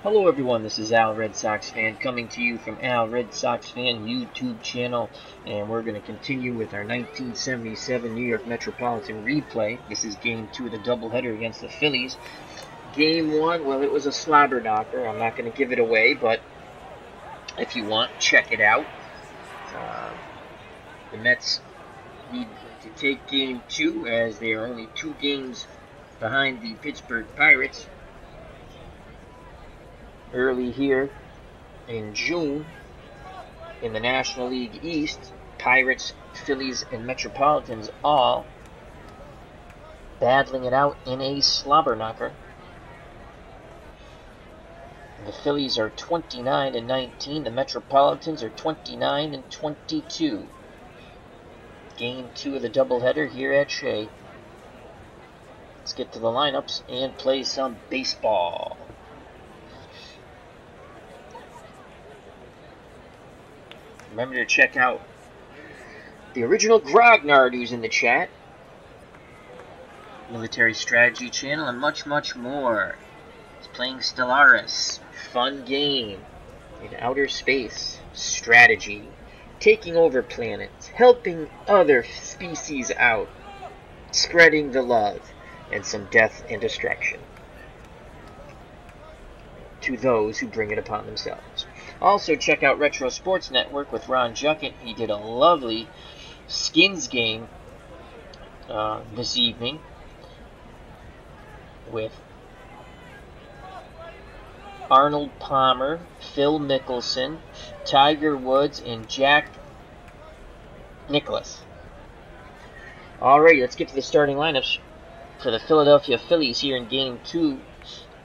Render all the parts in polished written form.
Hello everyone, this is Al Red Sox Fan coming to you from Al Red Sox Fan YouTube channel, and we're going to continue with our 1977 New York Metropolitan replay. This is Game 2 of the doubleheader against the Phillies. Game 1, well, it was a slobber knocker. I'm not going to give it away, but if you want, check it out. The Mets need to take Game 2 as they are only 2 games behind the Pittsburgh Pirates. Early here in June in the National League East, Pirates, Phillies, and Metropolitans all battling it out in a slobber knocker. The Phillies are 29-19. The Metropolitans are 29-22. Game 2 of the doubleheader here at Shea. Let's get to the lineups and play some baseball. Remember to check out the original Grognard who's in the chat, Military Strategy channel, and much, much more. He's playing Stellaris, fun game in outer space, strategy, taking over planets, helping other species out, spreading the love, and some death and destruction to those who bring it upon themselves. Also, check out Retro Sports Network with Ron Juckett. He did a lovely Skins game this evening with Arnold Palmer, Phil Mickelson, Tiger Woods, and Jack Nicklaus. Alright, let's get to the starting lineups for the Philadelphia Phillies here in Game 2.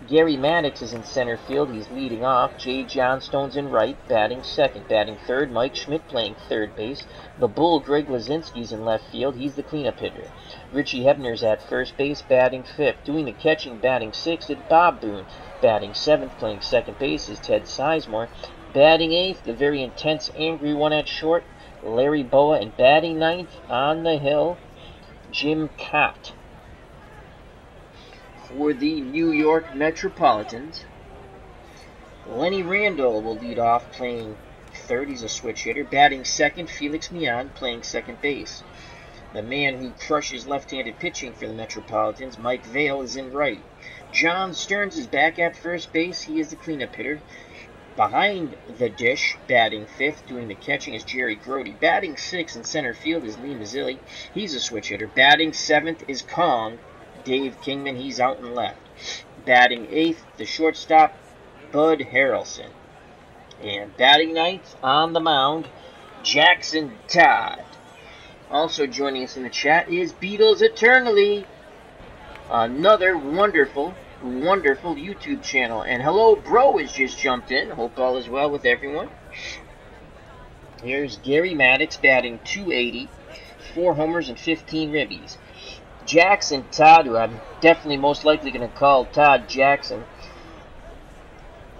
Gary Maddox is in center field. He's leading off. Jay Johnstone's in right, batting second. Batting third, Mike Schmidt playing third base. The Bull, Greg Lazinski's in left field. He's the cleanup hitter. Richie Hebner's at first base, batting fifth. Doing the catching, batting sixth, is Bob Boone. Batting seventh, playing second base, is Ted Sizemore. Batting eighth, the very intense, angry one at short, Larry Boa. And batting ninth, on the hill, Jim Cott. For the New York Metropolitans, Lenny Randall will lead off playing third. He's a switch hitter. Batting second, Felix Millan playing second base. The man who crushes left-handed pitching for the Metropolitans, Mike Vail, is in right. John Stearns is back at first base. He is the cleanup hitter. Behind the dish, batting fifth, doing the catching, is Jerry Grody. Batting sixth in center field is Lee Mazzilli. He's a switch hitter. Batting seventh is Kong, Dave Kingman. He's out and left. Batting eighth, the shortstop, Bud Harrelson. And batting ninth on the mound, Jackson Todd. Also joining us in the chat is Beatles Eternally, another wonderful YouTube channel. And hello, Bro has just jumped in. Hope all is well with everyone. Here's Gary Maddox batting .280, 4 homers and 15 ribbies. Jackson Todd, who I'm definitely most likely going to call Todd Jackson,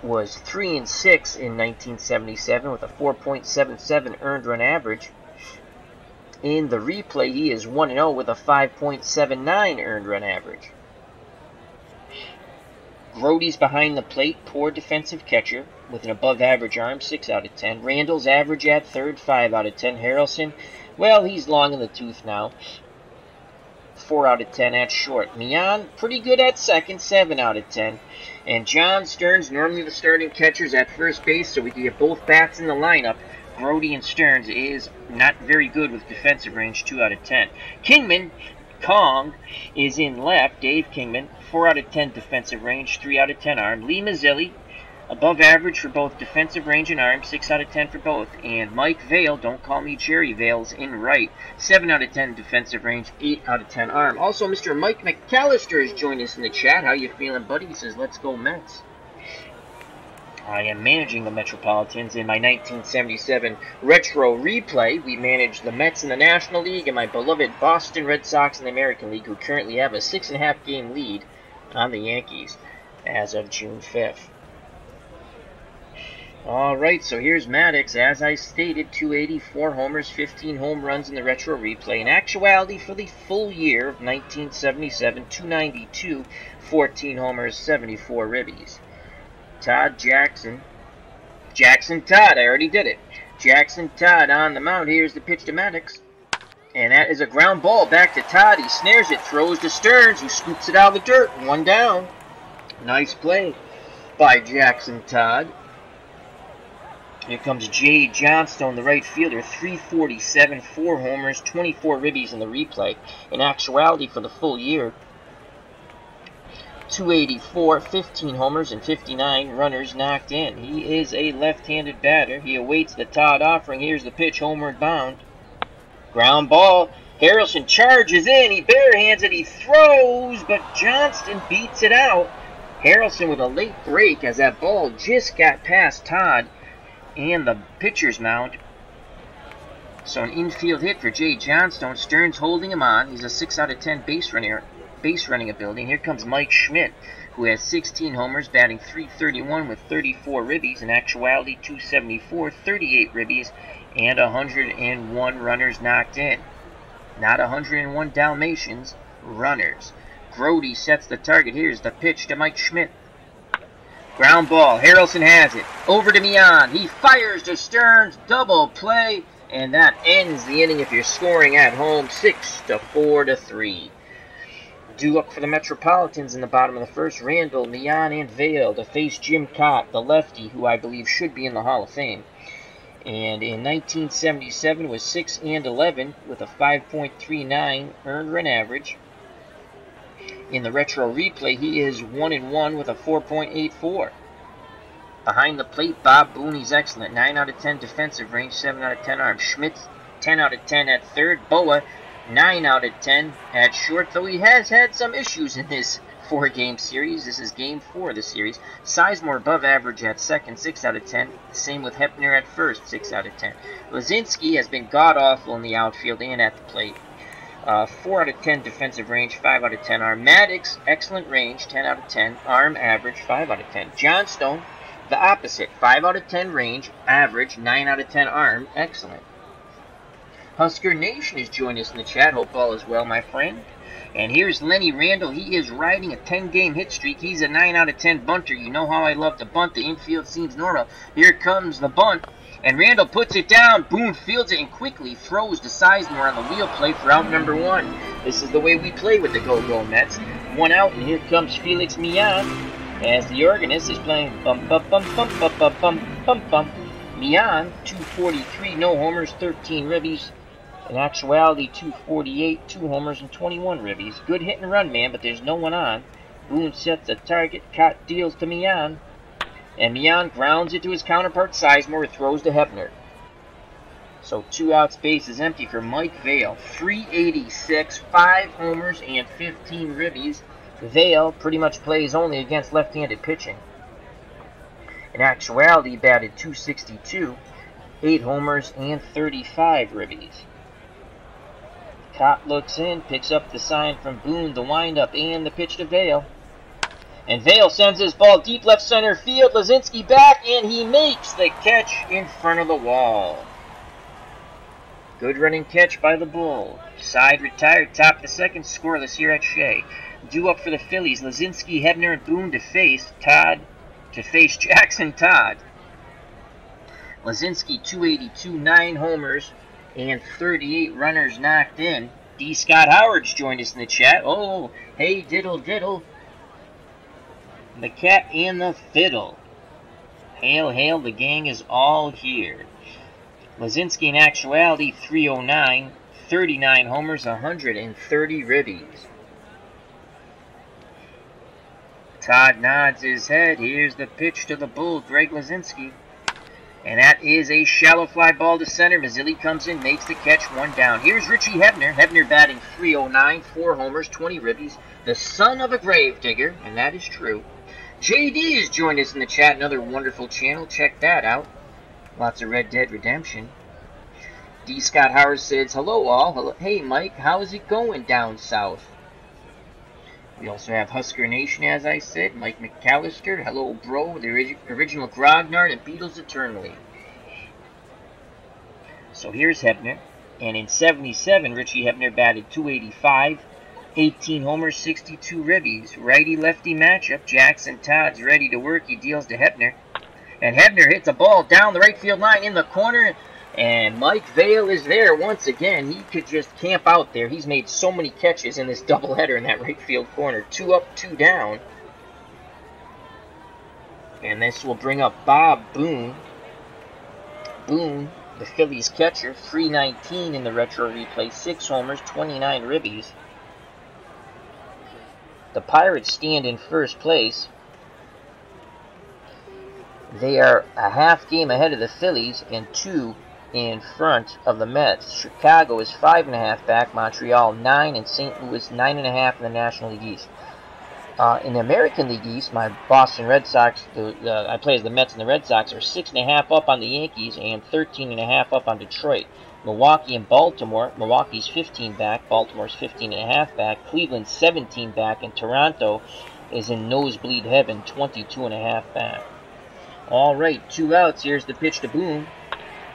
was 3-6 in 1977 with a 4.77 earned run average. In the replay, he is 1-0 with a 5.79 earned run average. Grody's behind the plate, poor defensive catcher with an above-average arm, 6 out of 10. Randall's average at third, 5 out of 10. Harrelson, well, he's long in the tooth now, 4 out of 10 at short. Millan, pretty good at second, 7 out of 10. And John Stearns, normally the starting catchers at first base, so we can get both bats in the lineup. Grody and Stearns is not very good with defensive range, 2 out of 10. Kingman, Kong, is in left, Dave Kingman, 4 out of 10 defensive range, 3 out of 10 arm. Lee Mazzilli, above average for both defensive range and arm, 6 out of 10 for both. And Mike Vail, don't call me Jerry, Vail's in right, 7 out of 10 defensive range, 8 out of 10 arm. Also, Mr. Mike McAllister has joined us in the chat. How you feeling, buddy? He says, let's go Mets. I am managing the Metropolitans in my 1977 retro replay. We manage the Mets in the National League and my beloved Boston Red Sox in the American League, who currently have a 6.5 game lead on the Yankees as of June 5th. Alright, so here's Maddox. As I stated, 280, 4 homers, 15 home runs in the retro replay. In actuality, for the full year of 1977, 292, 14 homers, 74 ribbies. Todd Jackson. Jackson Todd, I already did it. Jackson Todd on the mound. Here's the pitch to Maddox. And that is a ground ball back to Todd. He snares it, throws to Stearns, who scoops it out of the dirt. 1 down. Nice play by Jackson Todd. Here comes Jay Johnstone, the right fielder. 347, 4 homers, 24 ribbies in the replay. In actuality, for the full year, 284, 15 homers, and 59 runners knocked in. He is a left-handed batter. He awaits the Todd offering. Here's the pitch, homeward bound. Ground ball. Harrelson charges in. He barehands it. He throws, but Johnston beats it out. Harrelson with a late break as that ball just got past Todd and the pitcher's mound. So an infield hit for Jay Johnstone. Stearns holding him on. He's a 6 out of 10 base running ability. And here comes Mike Schmidt, who has 16 homers, batting .331 with 34 ribbies. In actuality, 274, 38 ribbies, and 101 runners knocked in. Not 101 Dalmatians, runners. Grody sets the target. Here's the pitch to Mike Schmidt. Ground ball. Harrelson has it. Over to Mian. He fires to Stearns. Double play. And that ends the inning if you're scoring at home. 6-4-3. Due up for the Metropolitans in the bottom of the first. Randall, Mian, and Vail to face Jim Cott, the lefty, who I believe should be in the Hall of Fame. And in 1977 was 6-11 with a 5.39 earned run average. In the retro replay, he is 1-1 with a 4.84. Behind the plate, Bob Boone, he's excellent. 9 out of 10 defensive range, 7 out of 10 arm. Schmitz, 10 out of 10 at third. Boa, 9 out of 10 at short, though he has had some issues in this 4-game series. This is game 4 of the series. Sizemore above average at second, 6 out of 10. Same with Hepner at first, 6 out of 10. Lazinski has been god-awful in the outfield and at the plate. 4 out of 10 defensive range, 5 out of 10 arm. Maddox, excellent range, 10 out of 10. Arm average, 5 out of 10. Johnstone, the opposite, 5 out of 10 range, average, 9 out of 10 arm, excellent. Husker Nation has joined us in the chat. Hope all is well, my friend. And here's Lenny Randall. He is riding a 10-game hit streak. He's a 9 out of 10 bunter. You know how I love to bunt. The infield seems normal. Here comes the bunt. And Randall puts it down. Boone fields it and quickly throws to Sizemore on the wheel play for out number 1. This is the way we play with the Go-Go Mets. 1 out, and here comes Felix Mian as the organist is playing bum bum bum bum bum bum bum bum bum. Mian, 243, no homers, 13 ribbies. In actuality, 248, 2 homers, and 21 ribbies. Good hit and run, man, but there's no one on. Boone sets a target. Cott deals to Mian. And Mian grounds it to his counterpart, Sizemore, throws to Hepner. So 2 outs, base is empty for Mike Vail. 386, 5 homers, and 15 ribbies. Vail pretty much plays only against left-handed pitching. In actuality, batted .262, 8 homers, and 35 ribbies. Cott looks in, picks up the sign from Boone, the windup, and the pitch to Vail. And Vail sends his ball deep left center field. Lazinski back, and he makes the catch in front of the wall. Good running catch by the Bull. Side retired, top of the second, scoreless here at Shea. Due up for the Phillies, Lazinski, Hebner, and Boone to face Jackson Todd. Lazinski, 282, 9 homers, and 38 runners knocked in. D. Scott Howard's joined us in the chat. Oh, hey, diddle, diddle. The cat and the fiddle. Hail, hail, the gang is all here. Lazinski in actuality, 309, 39 homers, 130 ribbies. Todd nods his head. Here's the pitch to the Bull, Greg Lazinski. And that is a shallow fly ball to center. Mazzilli comes in, makes the catch, 1 down. Here's Richie Hebner. Hebner batting .309, 4 homers, 20 ribbies. The son of a grave digger, and that is true. JD has joined us in the chat, another wonderful channel. Check that out. Lots of Red Dead Redemption. D. Scott Howard says, hello all. Hello. Hey Mike, how is it going down south? We also have Husker Nation, as I said. Mike McAllister, hello bro. The original Grognard and Beatles Eternally. So here's Hebner. And in 77, Richie Hebner batted .285, 18 homers, 62 ribbies. Righty-lefty matchup. Jackson Todd's ready to work. He deals to Hebner. And Hebner hits a ball down the right field line in the corner. And Mike Vail is there once again. He could just camp out there. He's made so many catches in this doubleheader in that right field corner. 2 up, 2 down. And this will bring up Bob Boone. Boone, the Phillies catcher, 319 in the retro replay. 6 homers, 29 ribbies. The Pirates stand in first place. They are a half game ahead of the Phillies and 2 in front of the Mets. Chicago is 5.5 back, Montreal 9, and St. Louis 9.5 in the National League East. In the American League East, my Boston Red Sox, I play as the Mets and the Red Sox, are 6.5 up on the Yankees and 13.5 up on Detroit. Milwaukee and Baltimore, Milwaukee's 15 back, Baltimore's 15.5 back, Cleveland's 17 back, and Toronto is in nosebleed heaven, 22.5 back. All right, 2 outs. Here's the pitch to Boone.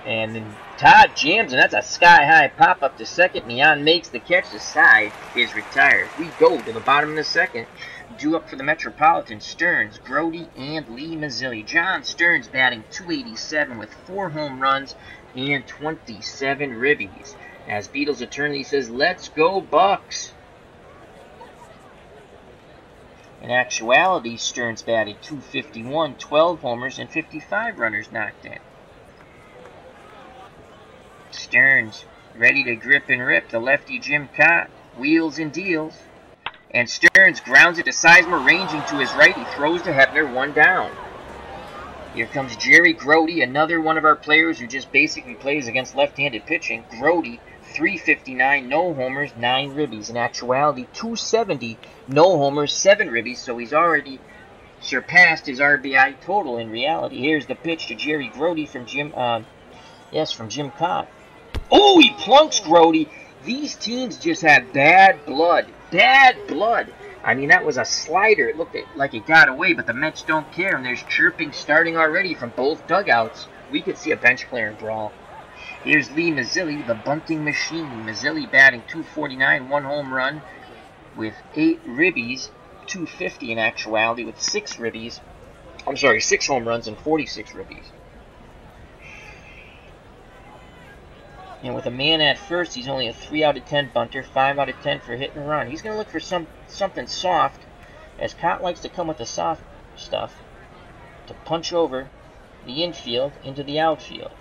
And then Todd jams, and that's a sky-high pop-up to second. Mian makes the catch. The side is retired. We go to the bottom of the second. Due up for the Metropolitan, Stearns, Grody, and Lee Mazzilli. John Stearns batting .287 with 4 home runs and 27 ribbies. As Beatles attorney says, "Let's go Bucks." In actuality, Stearns batted .251, 12 homers, and 55 runners knocked in. Stearns ready to grip and rip. The lefty Jim Cott wheels and deals. And Stearns grounds it to Sizemore, ranging to his right. He throws to Hebner, 1 down. Here comes Jerry Grody, another one of our players who just basically plays against left-handed pitching. Grody, .359, no homers, 9 ribbies. In actuality, .270, no homers, 7 ribbies. So he's already surpassed his RBI total in reality. Here's the pitch to Jerry Grody from Jim Cott. Oh, he plunks Grody. These teams just have bad blood. Bad blood. I mean, that was a slider. It looked like it got away, but the Mets don't care, and there's chirping starting already from both dugouts. We could see a bench clearing brawl. Here's Lee Mazzilli, the bunting machine. Mazzilli batting .249, 1 home run with 8 ribbies, .250 in actuality with 6 home runs and 46 ribbies. And with a man at first, he's only a 3 out of 10 bunter, 5 out of 10 for hit and run. He's going to look for something soft, as Cott likes to come with the soft stuff, to punch over the infield into the outfield.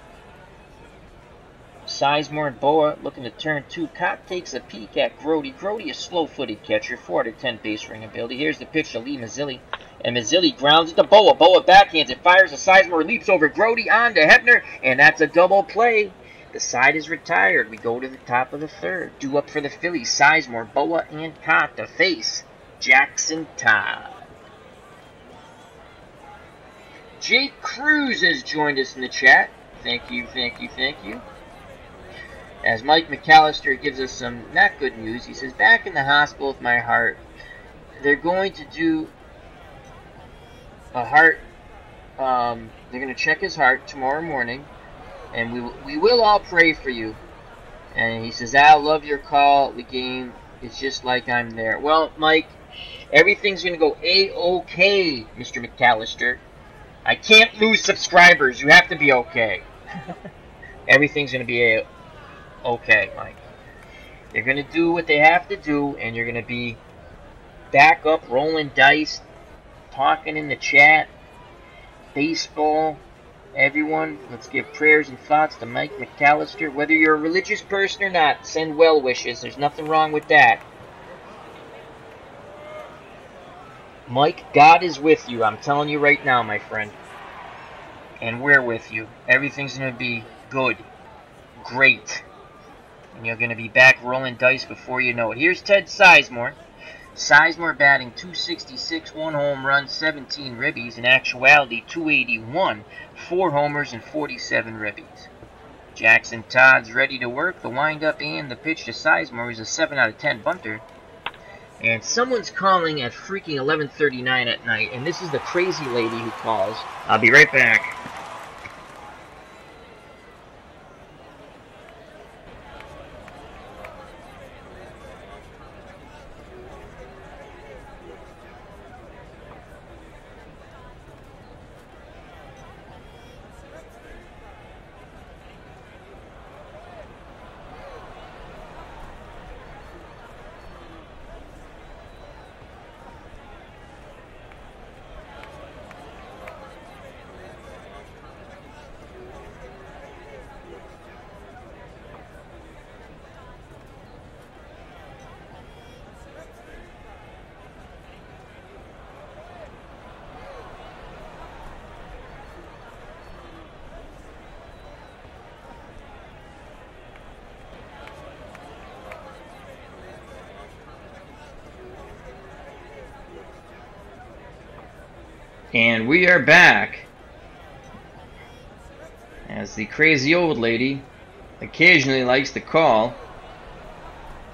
Sizemore and Boa looking to turn 2. Cott takes a peek at Grody. Grody, a slow-footed catcher, 4 out of 10 base running ability. Here's the pitch to Lee Mazzilli. And Mazzilli grounds it to Boa. Boa backhands it, fires a Sizemore, leaps over Grody on to Hebner, and that's a double play. The side is retired. We go to the top of the third. Due up for the Phillies, Sizemore, Boa, and Cott to face Jackson Todd. Jake Cruz has joined us in the chat. Thank you, thank you, thank you. As Mike McAllister gives us some not good news. He says, back in the hospital with my heart. They're going to do a heart, they're going to check his heart tomorrow morning. And we will all pray for you. And he says, I love your call. The game is just like I'm there. Well, Mike, everything's going to go A-OK, Mr. McAllister. I can't lose subscribers. You have to be okay. Everything's going to be A-OK, Mike. They're going to do what they have to do, and you're going to be back up, rolling dice, talking in the chat, baseball. Everyone, let's give prayers and thoughts to Mike McAllister. Whether you're a religious person or not, send well wishes. There's nothing wrong with that. Mike, God is with you. I'm telling you right now, my friend. And we're with you. Everything's going to be good. Great. And you're going to be back rolling dice before you know it. Here's Ted Sizemore. Sizemore batting .266, 1 home run, 17 ribbies. In actuality, .281, 4 homers and 47 ribbies. Jackson Todd's ready to work. The windup and the pitch to Sizemore is a 7 out of 10 bunter. And someone's calling at freaking 11:39 at night, and this is the crazy lady who calls. I'll be right back. And we are back. As the crazy old lady occasionally likes to call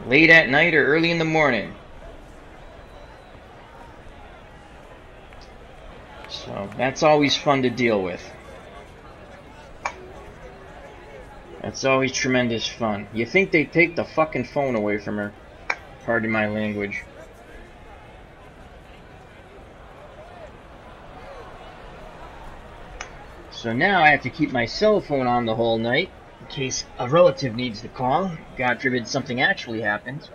late at night or early in the morning. So that's always fun to deal with. That's always tremendous fun. You think they'd take the fucking phone away from her. Pardon my language. So now I have to keep my cell phone on the whole night in case a relative needs to call. God forbid something actually happens.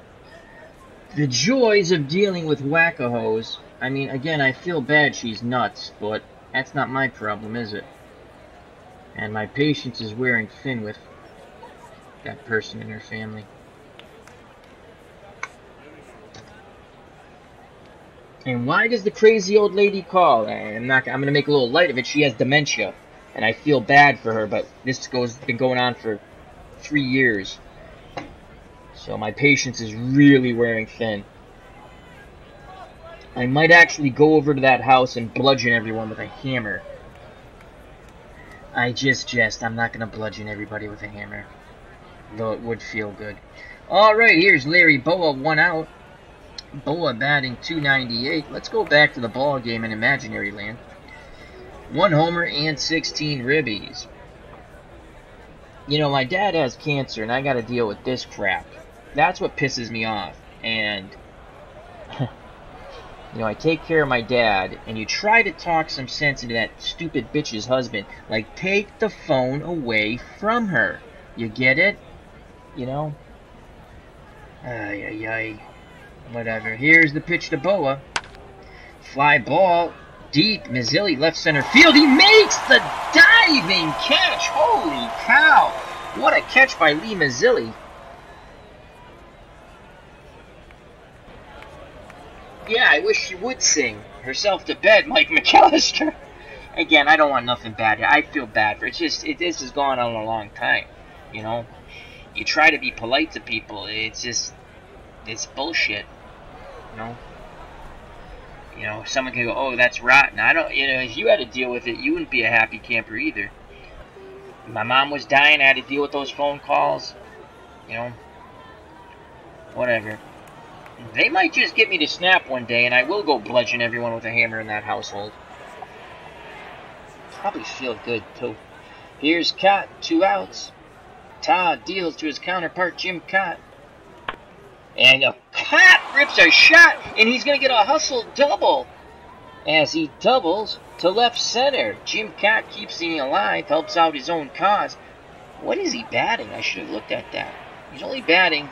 The joys of dealing with whack-a-hoes. I mean, again, I feel bad she's nuts, but that's not my problem, is it? And my patience is wearing thin with that person in her family. And why does the crazy old lady call? I'm gonna make a little light of it. She has dementia, and I feel bad for her, but this been going on for 3 years. So my patience is really wearing thin. I might actually go over to that house and bludgeon everyone with a hammer. I just jest. I'm not going to bludgeon everybody with a hammer. Though it would feel good. Alright, here's Larry Boa, 1 out. Boa batting .298. Let's go back to the ball game in imaginary land. 1 homer and 16 ribbies. You know, my dad has cancer, and I got to deal with this crap. That's what pisses me off. And, you know, I take care of my dad, and you try to talk some sense into that stupid bitch's husband. Like, take the phone away from her. You get it? You know? Ay, ay, ay. Whatever. Here's the pitch to Boa. Fly ball. Deep. Mazzilli left center field. He makes the diving catch. Holy cow. What a catch by Lee Mazzilli. Yeah, I wish she would sing herself to bed, Mike McAllister. Again, I don't want nothing bad here. I feel bad for it. It's just, this has gone on a long time, you know? You try to be polite to people. It's just, it's bullshit, you know? You know, someone can go, oh, that's rotten. I don't, you know, if you had to deal with it, you wouldn't be a happy camper either. My mom was dying. I had to deal with those phone calls, you know? Whatever. They might just get me to snap one day, and I will go bludgeon everyone with a hammer in that household. Probably feel good, too. Here's Cott, 2 outs. Todd deals to his counterpart, Jim Cott. And Cott rips a shot, and he's going to get a hustle double. As he doubles to left center. Jim Cott keeps him alive, helps out his own cause. What is he batting? I should have looked at that. He's only batting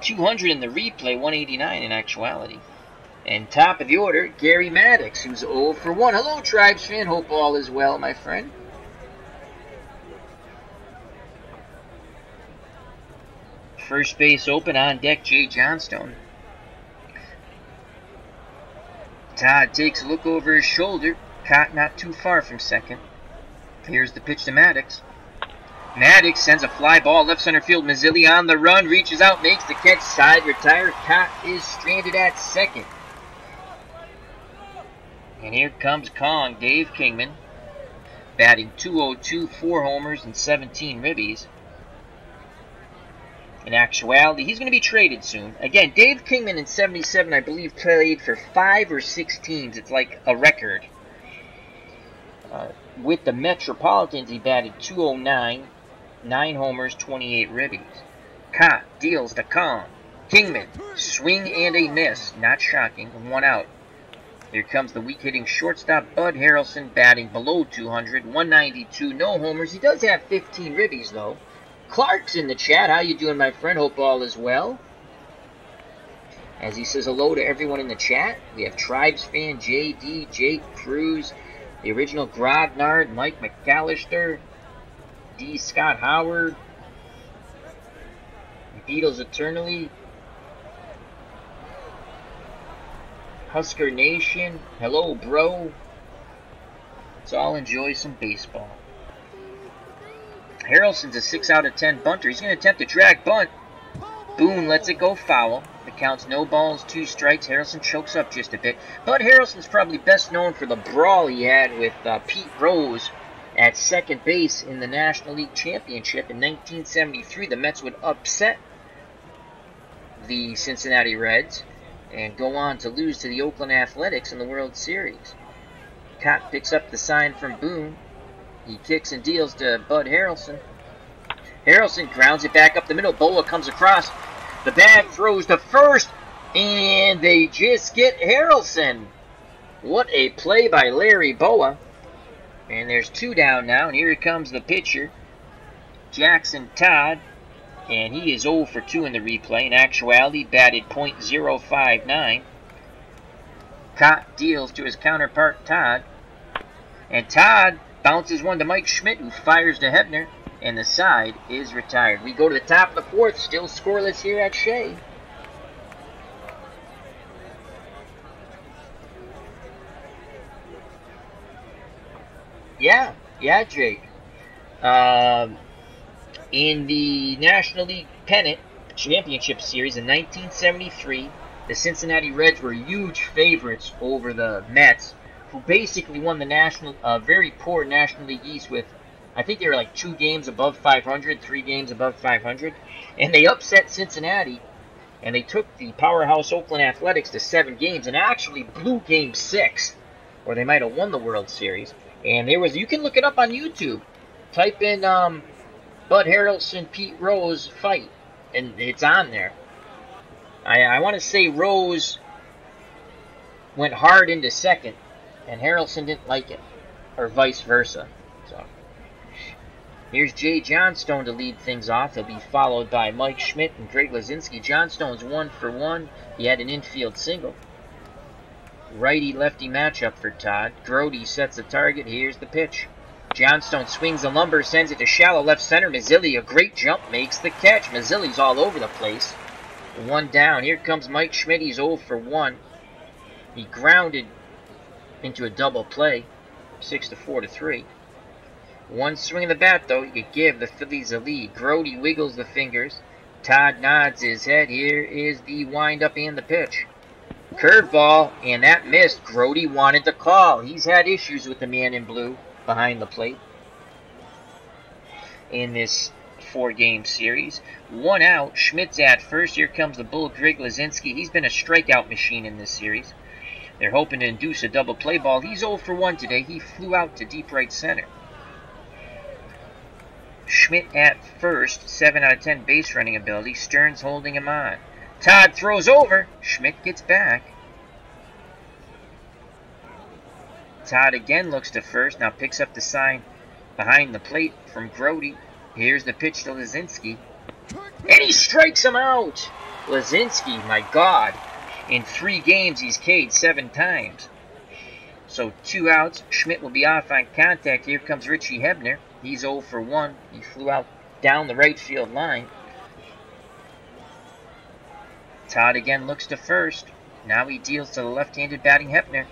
200 in the replay, 189 in actuality. And top of the order, Gary Maddox, who's 0 for 1. Hello, Tribes fan. Hope all is well, my friend. First base open, on deck, Jay Johnstone. Todd takes a look over his shoulder. Cott not too far from second. Here's the pitch to Maddox. Maddox sends a fly ball left center field. Mazzilli on the run, reaches out, makes the catch, side retire. Cott is stranded at second. And here comes Kong, Dave Kingman, batting .202, 4 homers and 17 ribbies. In actuality, he's going to be traded soon. Again, Dave Kingman in '77, I believe, played for 5 or 6 teams. It's like a record. With the Metropolitans, he batted .209, 9 homers, 28 ribbies. Cott deals to Kong. Kingman, swing and a miss. Not shocking, 1 out. Here comes the weak-hitting shortstop, Bud Harrelson, batting below 200, 192, no homers. He does have 15 ribbies, though. Clark's in the chat. How you doing, my friend? Hope all is well. As he says hello to everyone in the chat, we have Tribes fan, JD, Jake Cruz, the original Grodnard, Mike McAllister, D. Scott Howard, Beatles Eternally, Husker Nation, hello, bro. Let's all enjoy some baseball. Harrelson's a 6 out of 10 bunter. He's going to attempt a drag bunt. Boone lets it go foul. The count's no balls, 2 strikes. Harrelson chokes up just a bit. Bud Harrelson's probably best known for the brawl he had with Pete Rose at second base in the National League Championship in 1973. The Mets would upset the Cincinnati Reds and go on to lose to the Oakland Athletics in the World Series. Cott picks up the sign from Boone. He kicks and deals to Bud Harrelson. Harrelson grounds it back up the middle. Boa comes across. The bag throws to first, and they just get Harrelson. What a play by Larry Boa. And there's 2 down now, and here comes the pitcher, Jackson Todd, and he is 0 for 2 in the replay. In actuality, batted .059. Cott deals to his counterpart, Todd, and Todd bounces one to Mike Schmidt, who fires to Hebner, and the side is retired. We go to the top of the 4th, still scoreless here at Shea. Yeah, Jake. In the National League Pennant Championship Series in 1973, the Cincinnati Reds were huge favorites over the Mets, who basically won the very poor National League East with, I think they were like 2 games above 500, 3 games above 500, and they upset Cincinnati, and they took the powerhouse Oakland Athletics to 7 games, and actually blew Game 6, or they might have won the World Series. And you can look it up on YouTube. Type in Bud Harrelson, Pete Rose fight, and it's on there. I want to say Rose went hard into second, and Harrelson didn't like it, or vice versa. So here's Jay Johnstone to lead things off. He'll be followed by Mike Schmidt and Greg Lazinski. Johnstone's 1 for 1. He had an infield single. Righty-lefty matchup for Todd. Grody sets the target. Here's the pitch. Johnstone swings the lumber, sends it to shallow left center. Mazzilli, a great jump, makes the catch. Mazzilli's all over the place. 1 down. Here comes Mike Schmidt. He's 0 for 1. He grounded into a double play. 6-4 to 3. 1 swing of the bat, though. You could give the Phillies a lead. Grody wiggles the fingers. Todd nods his head. Here is the windup and the pitch. Curveball, and that missed. Grody wanted the call. He's had issues with the man in blue behind the plate in this 4-game series. 1 out. Schmidt's at first. Here comes the Bull, Greg Lazinski. He's been a strikeout machine in this series. They're hoping to induce a double play ball. He's 0 for 1 today. He flew out to deep right center. Schmidt at first. 7 out of 10 base running ability. Stearns holding him on. Todd throws over. Schmidt gets back. Todd again looks to first. Now picks up the sign behind the plate from Grody. Here's the pitch to Lazinski. And he strikes him out. Lazinski, my God. In 3 games, he's K'd 7 times. So 2 outs. Schmidt will be off on contact. Here comes Richie Hebner. He's 0 for 1. He flew out down the right field line. Todd again looks to first. Now he deals to the left-handed batting Hebner.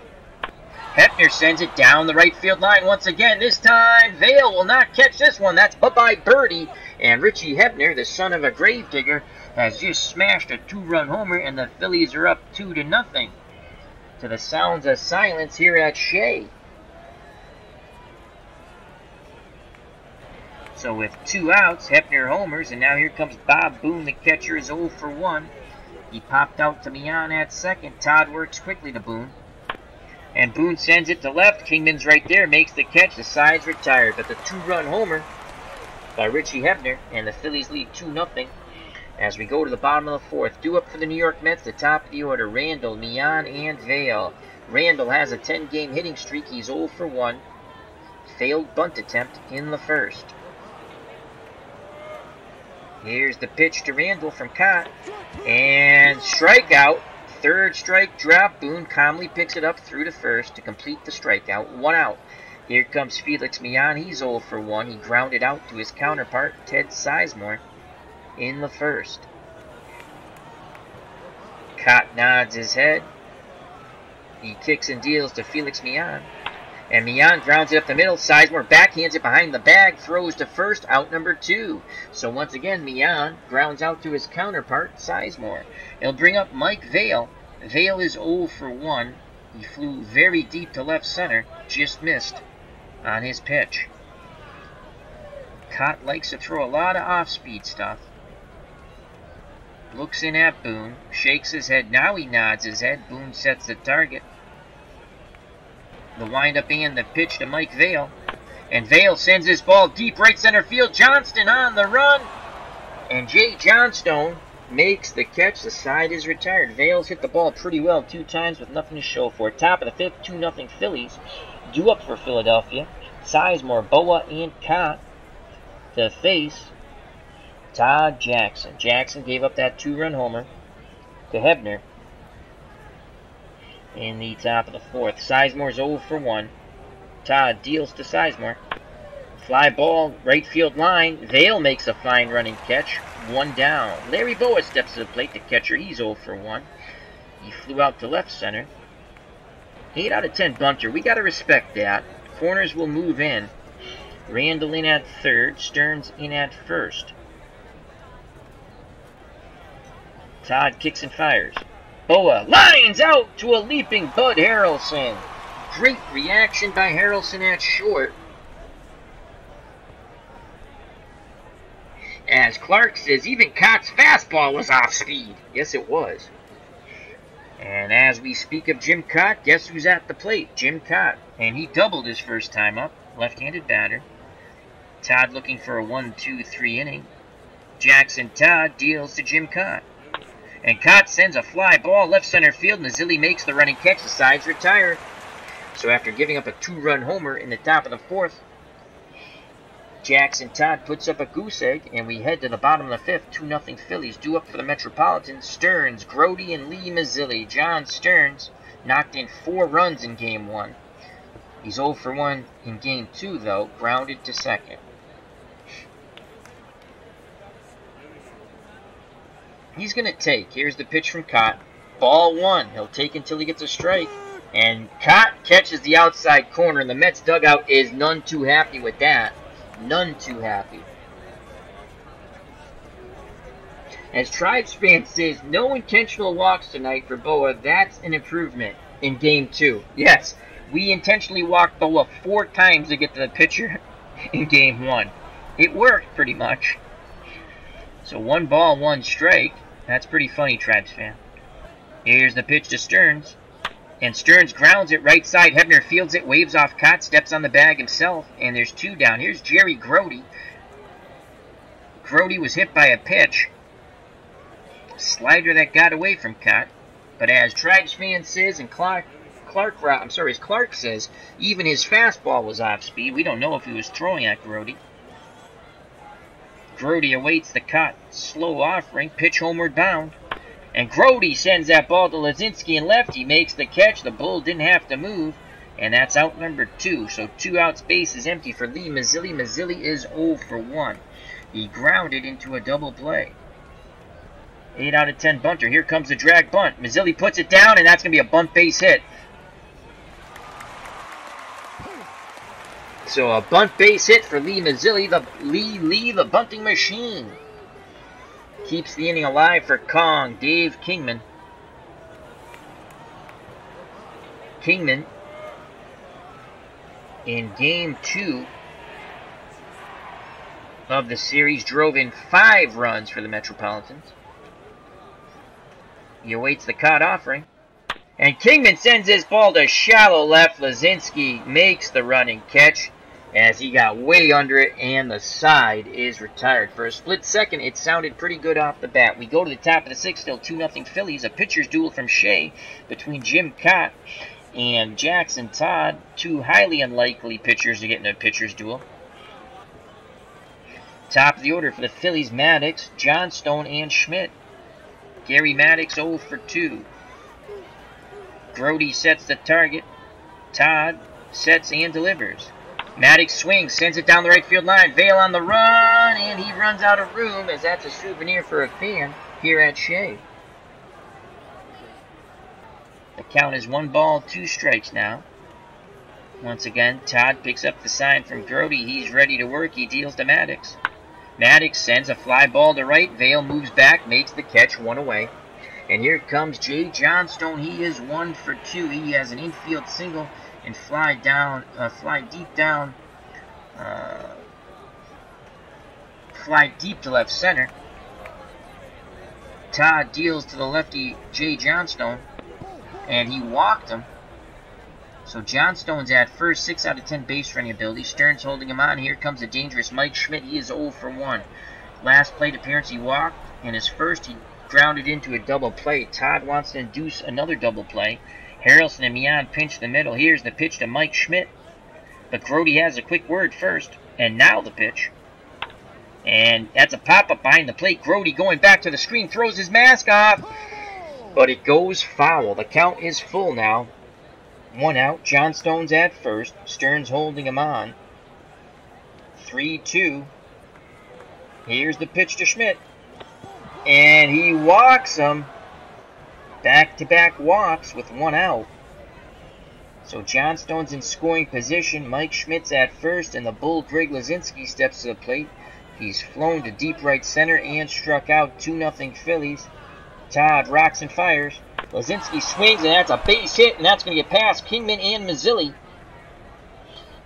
Hebner sends it down the right field line once again. This time, Vail will not catch this one. That's bye-bye birdie. And Richie Hebner, the son of a gravedigger, has just smashed a 2-run homer, and the Phillies are up 2-0 to the sounds of silence here at Shea. So with 2 outs, Hebner homers, and now here comes Bob Boone. The catcher is 0 for 1. He popped out to Mian at second. Todd works quickly to Boone. And Boone sends it to left. Kingman's right there, makes the catch. The side's retired. But the 2-run homer by Richie Hebner, and the Phillies lead 2-0 as we go to the bottom of the 4th. Due up for the New York Mets, the top of the order, Randall, Mian, and Vail. Randall has a 10-game hitting streak. He's 0 for 1. Failed bunt attempt in the first. Here's the pitch to Randall from Cott. And strikeout. 3rd strike drop. Boone calmly picks it up through to first to complete the strikeout. 1 out. Here comes Felix Mian. He's 0 for 1. He grounded out to his counterpart, Ted Sizemore, in the first. Cott nods his head. He kicks and deals to Felix Mian. And Mian grounds it up the middle. Sizemore backhands it behind the bag. Throws to first. Out number 2. So once again, Mian grounds out to his counterpart, Sizemore. It'll bring up Mike Vail. Vail is 0 for 1. He flew very deep to left center. Just missed on his pitch. Cott likes to throw a lot of off-speed stuff. Looks in at Boone. Shakes his head. Now he nods his head. Boone sets the target. The windup and the pitch to Mike Vail. And Vail sends his ball deep right center field. Johnston on the run. And Jay Johnstone makes the catch. The side is retired. Vail's hit the ball pretty well 2 times with nothing to show for it. Top of the 5th, 2-0 Phillies. Due up for Philadelphia. Sizemore, Boa, and Cott to face Todd Jackson. Jackson gave up that 2-run homer to Hebner in the top of the 4th. Sizemore's 0 for 1. Todd deals to Sizemore. Fly ball, right field line. Vail makes a fine running catch. 1 down. Larry Boa steps to the plate. The catcher, he's 0 for 1. He flew out to left center. 8 out of 10 bunter. We got to respect that. Corners will move in. Randall in at third. Stearns in at first. Todd kicks and fires. Boa lines out to a leaping Bud Harrelson. Great reaction by Harrelson at short. As Clark says, even Cott's fastball was off speed. Yes, it was. And as we speak of Jim Cott, guess who's at the plate? Jim Cott. And he doubled his first time up. Left-handed batter. Todd looking for a 1-2-3 inning. Jackson Todd deals to Jim Cott. And Cott sends a fly ball left center field. Mazzilli makes the running catch. The side's retired. So after giving up a 2-run homer in the top of the 4th, Jackson Todd puts up a goose egg, and we head to the bottom of the 5th. 2-0 Phillies due up for the Metropolitans. Stearns, Grody, and Lee Mazzilli. John Stearns knocked in 4 runs in Game 1. He's 0 for 1 in Game 2, though, grounded to second. He's going to take. Here's the pitch from Cott. Ball 1. He'll take until he gets a strike. And Cott catches the outside corner, and the Mets dugout is none too happy with that. None too happy. As Tribes fans says, no intentional walks tonight for Boa. That's an improvement in Game 2. Yes, we intentionally walked Boa 4 times to get to the pitcher in Game 1. It worked pretty much. So 1 ball, 1 strike. That's pretty funny, Tribes fan. Here's the pitch to Stearns. And Stearns grounds it right side. Hebner fields it, waves off Cott, steps on the bag himself, and there's 2 down. Here's Jerry Grody. Grody was hit by a pitch. Slider that got away from Cott. But as Tribes fan says, and Clark says, even his fastball was off speed. We don't know if he was throwing at Grody. Grody awaits the Cott slow offering, pitch homeward bound. And Grody sends that ball to Lazinski in left. He makes the catch. The Bull didn't have to move. And that's out number 2. So 2 outs, base is empty for Lee Mazzilli. Mazzilli is 0 for 1. He grounded into a double play. 8 out of 10 bunter. Here comes the drag bunt. Mazzilli puts it down, and that's going to be a bunt base hit. So a bunt base hit for Lee Mazzilli. The bunting machine. Keeps the inning alive for Kong, Dave Kingman. Kingman, in Game 2 of the series, drove in 5 runs for the Metropolitans. He awaits the Cott offering. And Kingman sends his ball to shallow left. Lazinski makes the running catch as he got way under it, and the side is retired. For a split second, it sounded pretty good off the bat. We go to the top of the 6th, still 2-0 Phillies. A pitcher's duel from Shea between Jim Cott and Jackson Todd. 2 highly unlikely pitchers to get in a pitcher's duel. Top of the order for the Phillies, Maddox, Johnstone, and Schmidt. Gary Maddox 0 for 2. Grody sets the target. Todd sets and delivers. Maddox swings, sends it down the right field line. Vail on the run, and he runs out of room, as that's a souvenir for a fan here at Shea. The count is 1 ball, 2 strikes now. Once again, Todd picks up the sign from Grody. He's ready to work. He deals to Maddox. Maddox sends a fly ball to right. Vale moves back, makes the catch, 1 away. And here comes Jay Johnstone. He is 1 for 2. He has an infield single and fly deep down, fly deep to left center. Todd deals to the lefty Jay Johnstone, and he walked him. So Johnstone's at first, 6 out of 10 base running ability. Stearns holding him on. Here comes the dangerous Mike Schmidt. He is 0 for 1. Last plate appearance, he walked. In his first, he grounded into a double play. Todd wants to induce another double play. Harrelson and Mian pinch the middle. Here's the pitch to Mike Schmidt. But Grody has a quick word first. And now the pitch. And that's a pop-up behind the plate. Grody going back to the screen, throws his mask off. But it goes foul. The count is full now. 1 out. Johnstone's at first. Stearns holding him on. 3-2. Here's the pitch to Schmidt. And he walks him. Back-to-back walks with 1 out. So Johnstone's in scoring position. Mike Schmidt's at first, and the Bull Greg Lazinski steps to the plate. He's flown to deep right center and struck out. 2-0 Phillies. Todd rocks and fires. Lazinski swings, and that's a base hit, and that's going to get past Kingman and Mazzilli.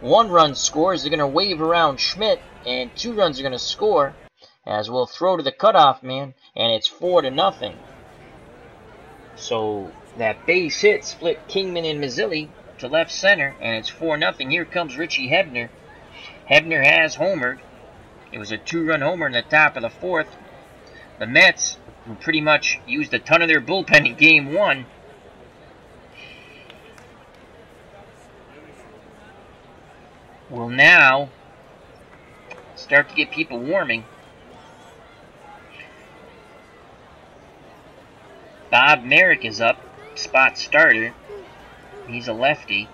1 run scores. They're going to wave around Schmidt, and 2 runs are going to score, as we'll throw to the cutoff man, and it's 4-0. So that base hit split Kingman and Mazzilli to left center, and it's 4-0. Here comes Richie Hebner. Hebner has homered. It was a 2-run homer in the top of the 4th. The Mets, who pretty much used a ton of their bullpen in Game 1, will now start to get people warming. Bob Merrick is up, spot starter. He's a lefty.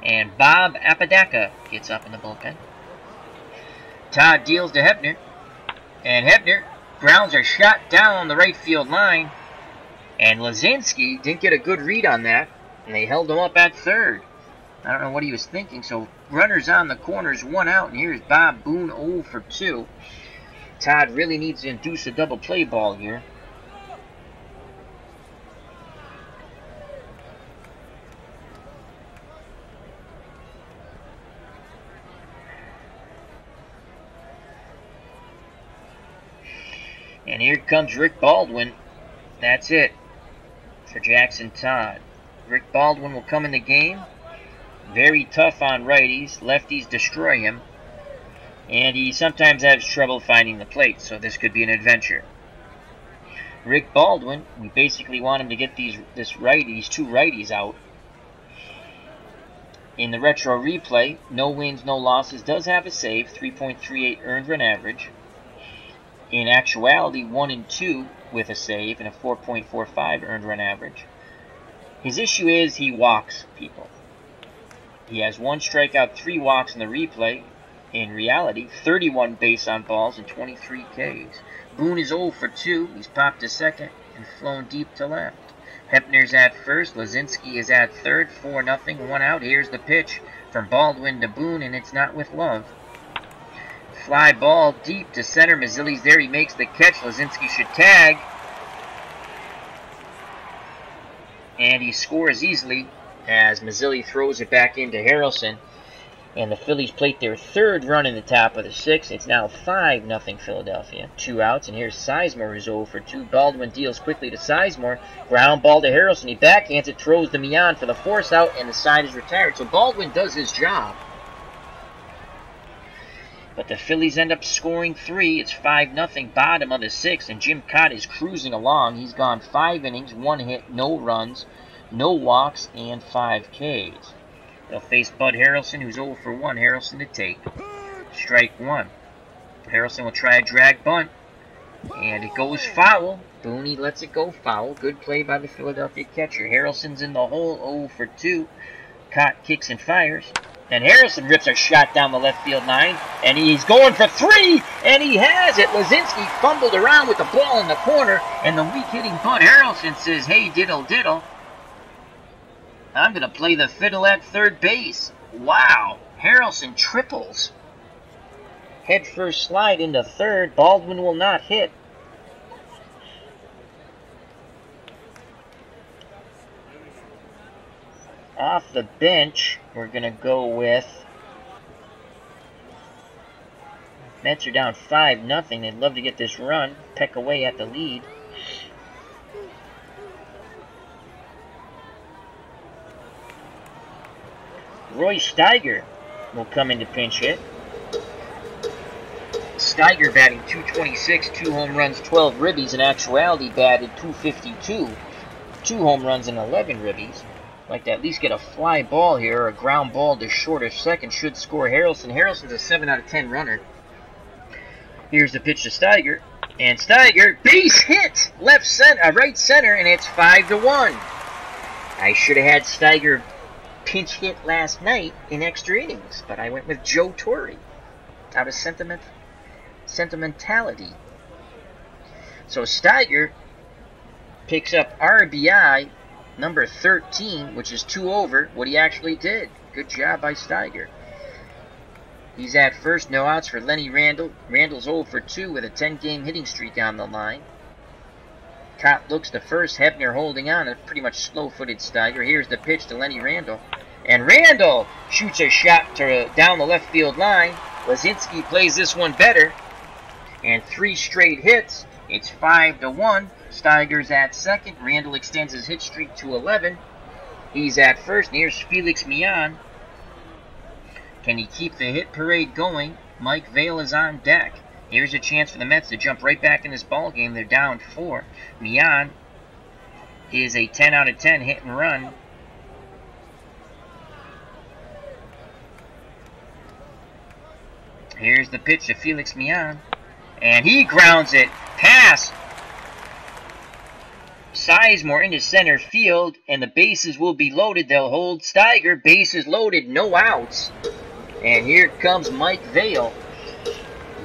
And Bob Apodaca gets up in the bullpen. Todd deals to Hebner. And Hebner grounds are shot down the right field line. And Lazinski didn't get a good read on that. And they held him up at third. I don't know what he was thinking. So runners on the corners, 1 out. And here's Bob Boone 0 for 2. Todd really needs to induce a double play ball here. And here comes Rick Baldwin. That's it for Jackson Todd. Rick Baldwin will come in the game. Very tough on righties. Lefties destroy him. And he sometimes has trouble finding the plate, so this could be an adventure. Rick Baldwin, we basically want him to get these 2 righties out. In the retro replay, no wins, no losses, does have a save, 3.38 earned run average. In actuality, 1 and 2 with a save and a 4.45 earned run average. His issue is he walks people. He has 1 strikeout, 3 walks in the replay. In reality, 31 base on balls and 23 Ks. Boone is 0 for 2. He's popped to second and flown deep to left. Hebner's at first. Lazinski is at third. 4-0, 1 out. Here's the pitch from Baldwin to Boone, and it's not with love. Fly ball deep to center. Mazzilli's there. He makes the catch. Lazinski should tag. And he scores easily as Mazzilli throws it back into Harrelson. And the Phillies plate their 3rd run in the top of the 6th. It's now 5-0 Philadelphia. 2 outs, and here's Sizemore, who's 0 for 2. Baldwin deals quickly to Sizemore. Ground ball to Harrelson. He backhands it, throws to Mian for the force out, and the side is retired. So Baldwin does his job. But the Phillies end up scoring 3. It's 5-0, bottom of the 6th, and Jim Cott is cruising along. He's gone 5 innings, 1 hit, no runs, no walks, and 5 Ks. They'll face Bud Harrelson, who's 0 for 1. Harrelson to take. Strike 1. Harrelson will try a drag bunt, and it goes foul. Booney lets it go foul. Good play by the Philadelphia catcher. Harrelson's in the hole, 0 for 2. Cott kicks and fires. And Harrelson rips a shot down the left field line, and he's going for 3, and he has it. Lazinski fumbled around with the ball in the corner, and the weak-hitting Bud Harrelson says, hey, diddle, diddle. I'm going to play the fiddle at third base. Wow, Harrelson triples. Head first slide into third. Baldwin will not hit. Off the bench, we're going to go with... Mets are down 5-0. They'd love to get this run. Peck away at the lead. Roy Steiger will come in to pinch hit. Steiger batting .226, 2 home runs, 12 ribbies. In actuality, batted .252, 2 home runs and 11 ribbies. Like to at least get a fly ball here, or a ground ball to short of second should score Harrelson. Harrelson's a 7 out of 10 runner. Here's the pitch to Steiger, and Steiger base hit left center, right center, and it's 5-1. I should have had Steiger pinch hit last night in extra innings, but I went with Joe Torre out of sentimentality. So Steiger picks up RBI number 13, which is 2 over what he actually did. Good job by Steiger. He's at first, no outs for Lenny Randle. Randle's 0 for 2 with a 10-game hitting streak on the line. Cott looks to first, Hebner holding on, a pretty much slow-footed Steiger. Here's the pitch to Lenny Randle. And Randle shoots a shot down the left field line. Lazinski plays this one better. And 3 straight hits. It's 5-1. Steiger's at second. Randle extends his hit streak to 11. He's at first. And here's Felix Millan. Can he keep the hit parade going? Mike Vail is on deck. Here's a chance for the Mets to jump right back in this ball game. They're down 4. Millan is a 10 out of 10 hit and run. Here's the pitch to Felix Millan. And he grounds it past Sizemore into center field. And the bases will be loaded. They'll hold Steiger. Bases loaded. No outs. And here comes Mike Vail.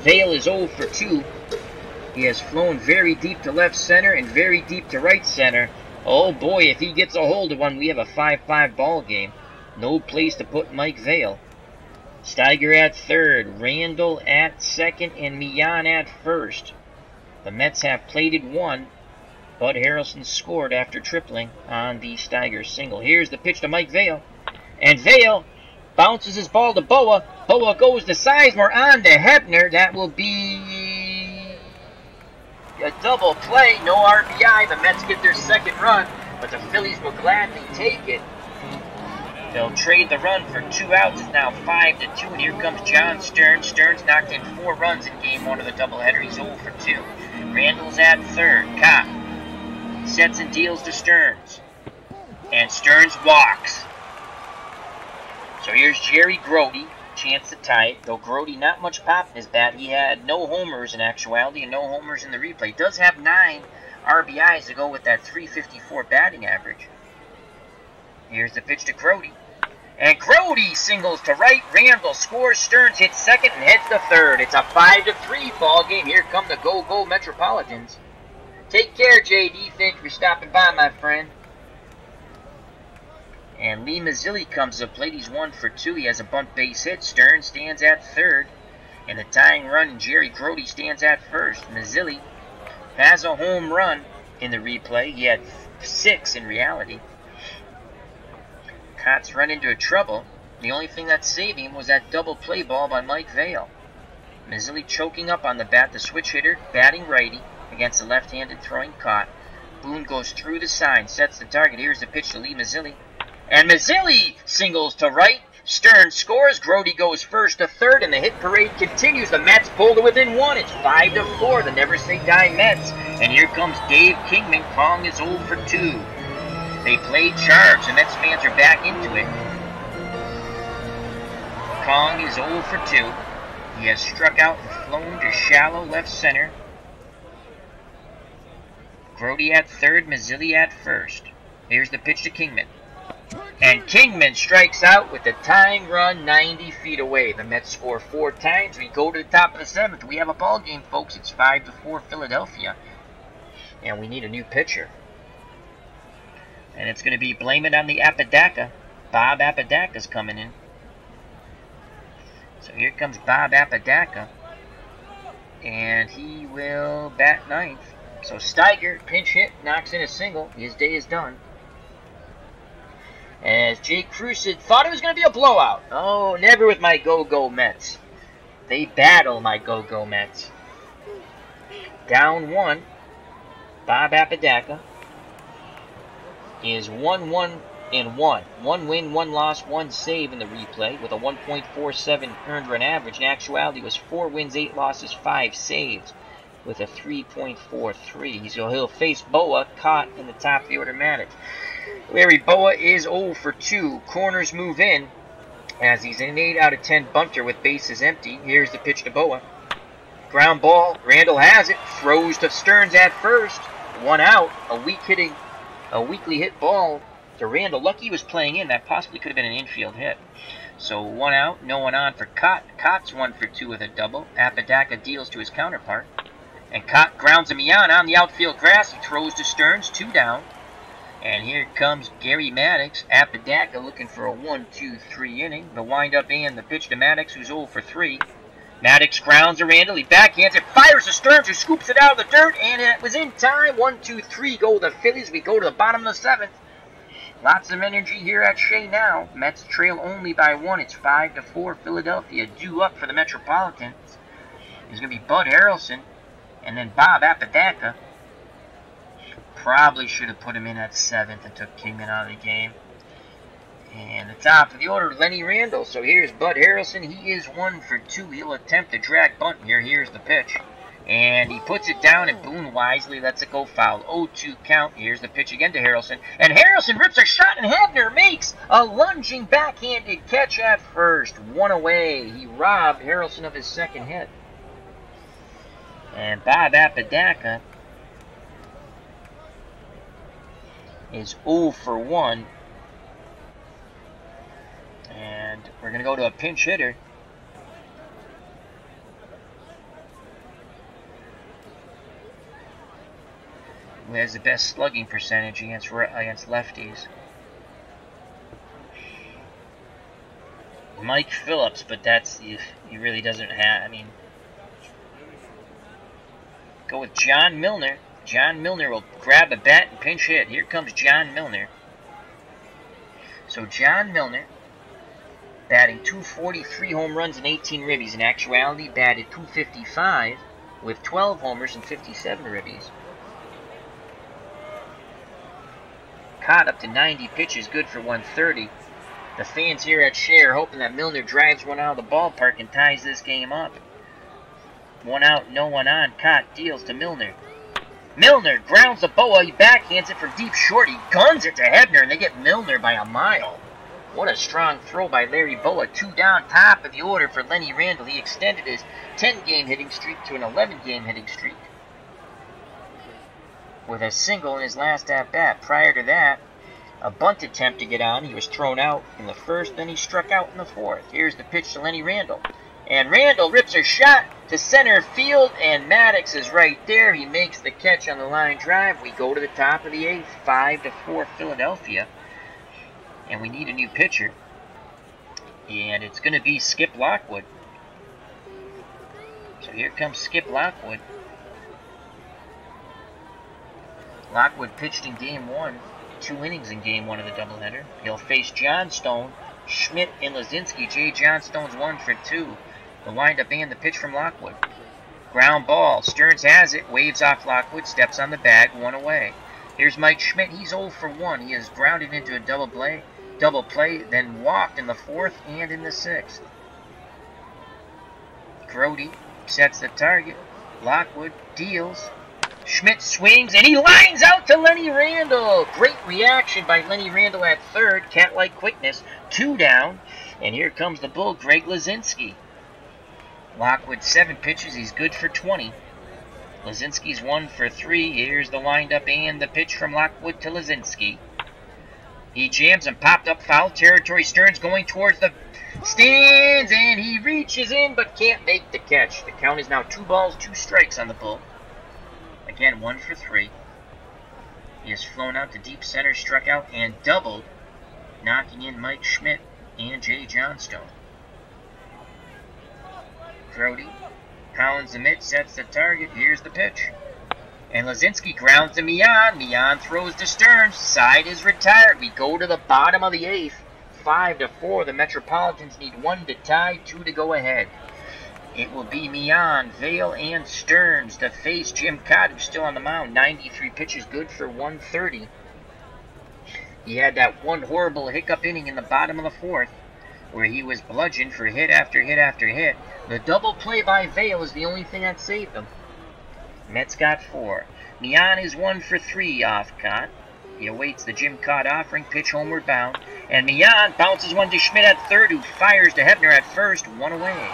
Vail is 0 for 2. He has flown very deep to left center and very deep to right center. Oh boy, if he gets a hold of one, we have a 5-5 ball game. No place to put Mike Vail. Steiger at third, Randle at second, and Millan at first. The Mets have plated 1. Bud Harrelson scored after tripling on the Steiger single. Here's the pitch to Mike Vail. And Vail bounces his ball to Boa. Boa goes to Sizemore on to Hebner. That will be a double play. No RBI. The Mets get their second run, but the Phillies will gladly take it. They'll trade the run for 2 outs. It's now 5-2, and here comes John Stearns. Stearns knocked in 4 runs in game 1 of the doubleheader. He's 0 for 2. Randle's at third. Cott sets and deals to Stearns. And Stearns walks. So here's Jerry Grody. Chance to tie it. Though Grody not much pop in his bat. He had no homers in actuality and no homers in the replay. He does have 9 RBIs to go with that .354 batting average. Here's the pitch to Grody. And Grody singles to right. Randle scores. Stearns hits second and heads to third. It's a 5-3 ball game. Here come the Go-Go Metropolitans. Take care, J.D. Thank you for stopping by, my friend. And Lee Mazzilli comes to the plate. He's 1 for 2. He has a bunt base hit. Stearns stands at third. And the tying run, and Jerry Grody stands at first. Mazzilli has a home run in the replay. He had 6 in reality. Cott's run into trouble. The only thing that saved him was that double play ball by Mike Vail. Mazzilli choking up on the bat. The switch hitter batting righty against the left-handed throwing Cott. Boone goes through the sign, sets the target. Here's the pitch to Lee Mazzilli. And Mazzilli singles to right. Stearns scores. Grody goes first to third, and the hit parade continues. The Mets pull to within 1. It's 5-4. The Never Say Die Mets. And here comes Dave Kingman. Kong is 0 for 2. They played charge. The Mets fans are back into it. Kong is 0 for 2. He has struck out and flown to shallow left center. Grody at third, Mazzilli at first. Here's the pitch to Kingman. And Kingman strikes out with the tying run 90 feet away. The Mets score 4 times. We go to the top of the 7th. We have a ball game, folks. It's 5-4 Philadelphia. And we need a new pitcher. And it's going to be blame it on the Apodaca. Bob Apodaka's coming in. So here comes Bob Apodaca, and he will bat ninth. So Steiger, pinch hit, knocks in a single. His day is done. As Jake Crusid thought it was going to be a blowout. Oh, never with my go-go Mets. They battle my go-go Mets. Down one, Bob Apodaca is 1-1-1. 1 win, 1 loss, 1 save in the replay with a 1.47 earned run average. In actuality, it was 4 wins, 8 losses, 5 saves with a 3.43. So he'll face Boa, caught in the top of the order Maddox. Larry Boa is 0 for 2. Corners move in as he's an 8 out of 10 bunter with bases empty. Here's the pitch to Boa. Ground ball. Randall has it. Throws to Stearns at first. 1 out. A weakly hit ball to Randall. Lucky he was playing in. That possibly could have been an infield hit. So 1 out. No one on for Cott. Cott's 1 for 2 with a double. Apodaca deals to his counterpart. And Cott grounds him on the outfield grass. He throws to Stearns. 2 down. And here comes Gary Maddox. Apodaca looking for a 1-2-3 inning. The windup and the pitch to Maddox, who's 0 for 3. Maddox grounds to Randall. He backhands it, fires to Stearns, who scoops it out of the dirt, and it was in time. 1-2-3 go the Phillies. We go to the bottom of the 7th. Lots of energy here at Shea now. Mets trail only by 1. It's 5-4. Philadelphia due up for the Metropolitans. It's going to be Bud Harrelson and then Bob Apodaca. Probably should have put him in at 7th and took Kingman out of the game. And the top of the order, Lenny Randall. So here's Bud Harrelson. He is 1 for 2. He'll attempt a drag bunt here. Here's the pitch. And he puts it down, and Boone wisely lets it go foul. 0-2 count. Here's the pitch again to Harrelson. And Harrelson rips a shot, and Hebner makes a lunging backhanded catch at first. 1 away. He robbed Harrelson of his 2nd hit. And Bob Apodaca is 0 for 1. And we're going to go to a pinch hitter. Who has the best slugging percentage against lefties. Mike Phillips, but that's, he really doesn't have, I mean, go with John Milner. John Milner will grab a bat and pinch hit. Here comes John Milner. So John Milner, batting 243 home runs and 18 ribbies. In actuality, batted 255 with 12 homers and 57 ribbies. Caught up to 90 pitches, good for 130. The fans here at Shea are hoping that Milner drives one out of the ballpark and ties this game up. 1 out, no one on. Cott deals to Milner. Milner grounds the Boa. He backhands it from deep short. He guns it to Hebner, and they get Milner by a mile. What a strong throw by Larry Boa. 2 down, top of the order for Lenny Randall. He extended his 10-game hitting streak to an 11-game hitting streak with a single in his last at-bat. Prior to that, a bunt attempt to get on. He was thrown out in the 1st, then he struck out in the 4th. Here's the pitch to Lenny Randall. And Randall rips a shot to center field, and Maddox is right there. He makes the catch on the line drive. We go to the top of the 8th, 5-4 Philadelphia. And we need a new pitcher. And it's going to be Skip Lockwood. So here comes Skip Lockwood. Lockwood pitched in Game 1, 2 innings in Game 1 of the doubleheader. He'll face Johnstone, Schmidt, and Lazinski. Jay Johnstone's 1 for 2. The windup and the pitch from Lockwood. Ground ball. Stearns has it. Waves off Lockwood. Steps on the bag. 1 away. Here's Mike Schmidt. He's 0 for 1. He is grounded into a double play, then walked in the 4th and in the 6th. Grody sets the target. Lockwood deals. Schmidt swings, and he lines out to Lenny Randall. Great reaction by Lenny Randall at 3rd. Cat-like quickness. 2 down. And here comes the bull, Greg Lazinski. Lockwood 7 pitches. He's good for 20. Lazinski's 1 for 3. Here's the windup and the pitch from Lockwood to Lazinski. He jams and popped up foul territory. Stearns going towards the stands, and he reaches in but can't make the catch. The count is now 2 balls, 2 strikes on the bull. Again, 1 for 3. He has flown out to deep center, struck out, and doubled, knocking in Mike Schmidt and Jay Johnstone. Grody pounds the mitt, sets the target. Here's the pitch. And Lazinski grounds to Mian. Mian throws to Stearns. Side is retired. We go to the bottom of the 8th. 5-4. The Metropolitans need 1 to tie, 2 to go ahead. It will be Mian, Vale, and Stearns to face Jim Cott, who's still on the mound. 93 pitches, good for 130. He had that one horrible hiccup inning in the bottom of the 4th, where he was bludgeoned for hit after hit after hit. The double play by Vale is the only thing that saved him. Mets got 4. Mian is 1 for 3 off Cott. He awaits the Jim Cott offering, pitch homeward bound. And Mian bounces one to Schmidt at third, who fires to Hebner at first, 1 away.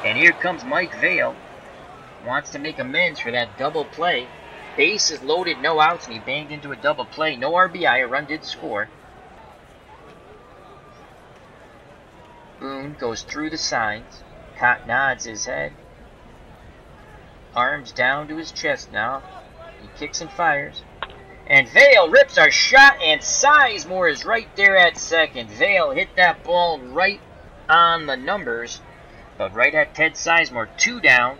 And here comes Mike Vale. Wants to make amends for that double play. Bases loaded, no outs, and he banged into a double play. No RBI, a run did score. Boone goes through the signs. Cott nods his head. Arms down to his chest now. He kicks and fires. And Vale rips our shot, and Sizemore is right there at second. Vale hit that ball right on the numbers, but right at Ted Sizemore, 2 down.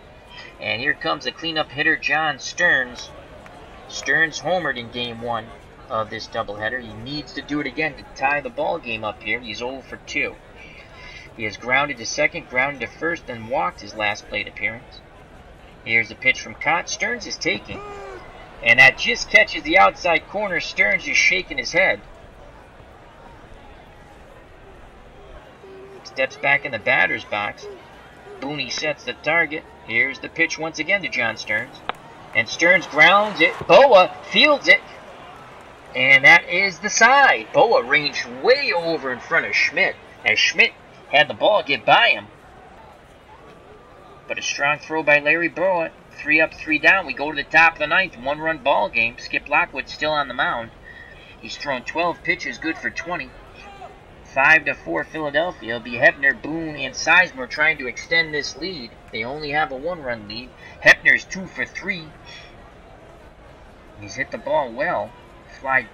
And here comes the cleanup hitter, John Stearns. Stearns homered in game 1 of this doubleheader. He needs to do it again to tie the ball game up here. He's 0 for 2. He has grounded to second, grounded to first, and walked his last plate appearance. Here's the pitch from Cott. Stearns is taking. And that just catches the outside corner. Stearns is shaking his head. Steps back in the batter's box. Booney sets the target. Here's the pitch once again to John Stearns. And Stearns grounds it. Boa fields it. And that is the side. Boa ranged way over in front of Schmidt, as Schmidt had the ball get by him. But a strong throw by Larry Boa. 3 up, 3 down. We go to the top of the 9th. 1-run ball game. Skip Lockwood still on the mound. He's thrown 12 pitches, good for 20. 5-4 Philadelphia. It'll be Hebner, Boone, and Sizemore trying to extend this lead. They only have a 1-run lead. Hebner's 2 for 3. He's hit the ball well. Fly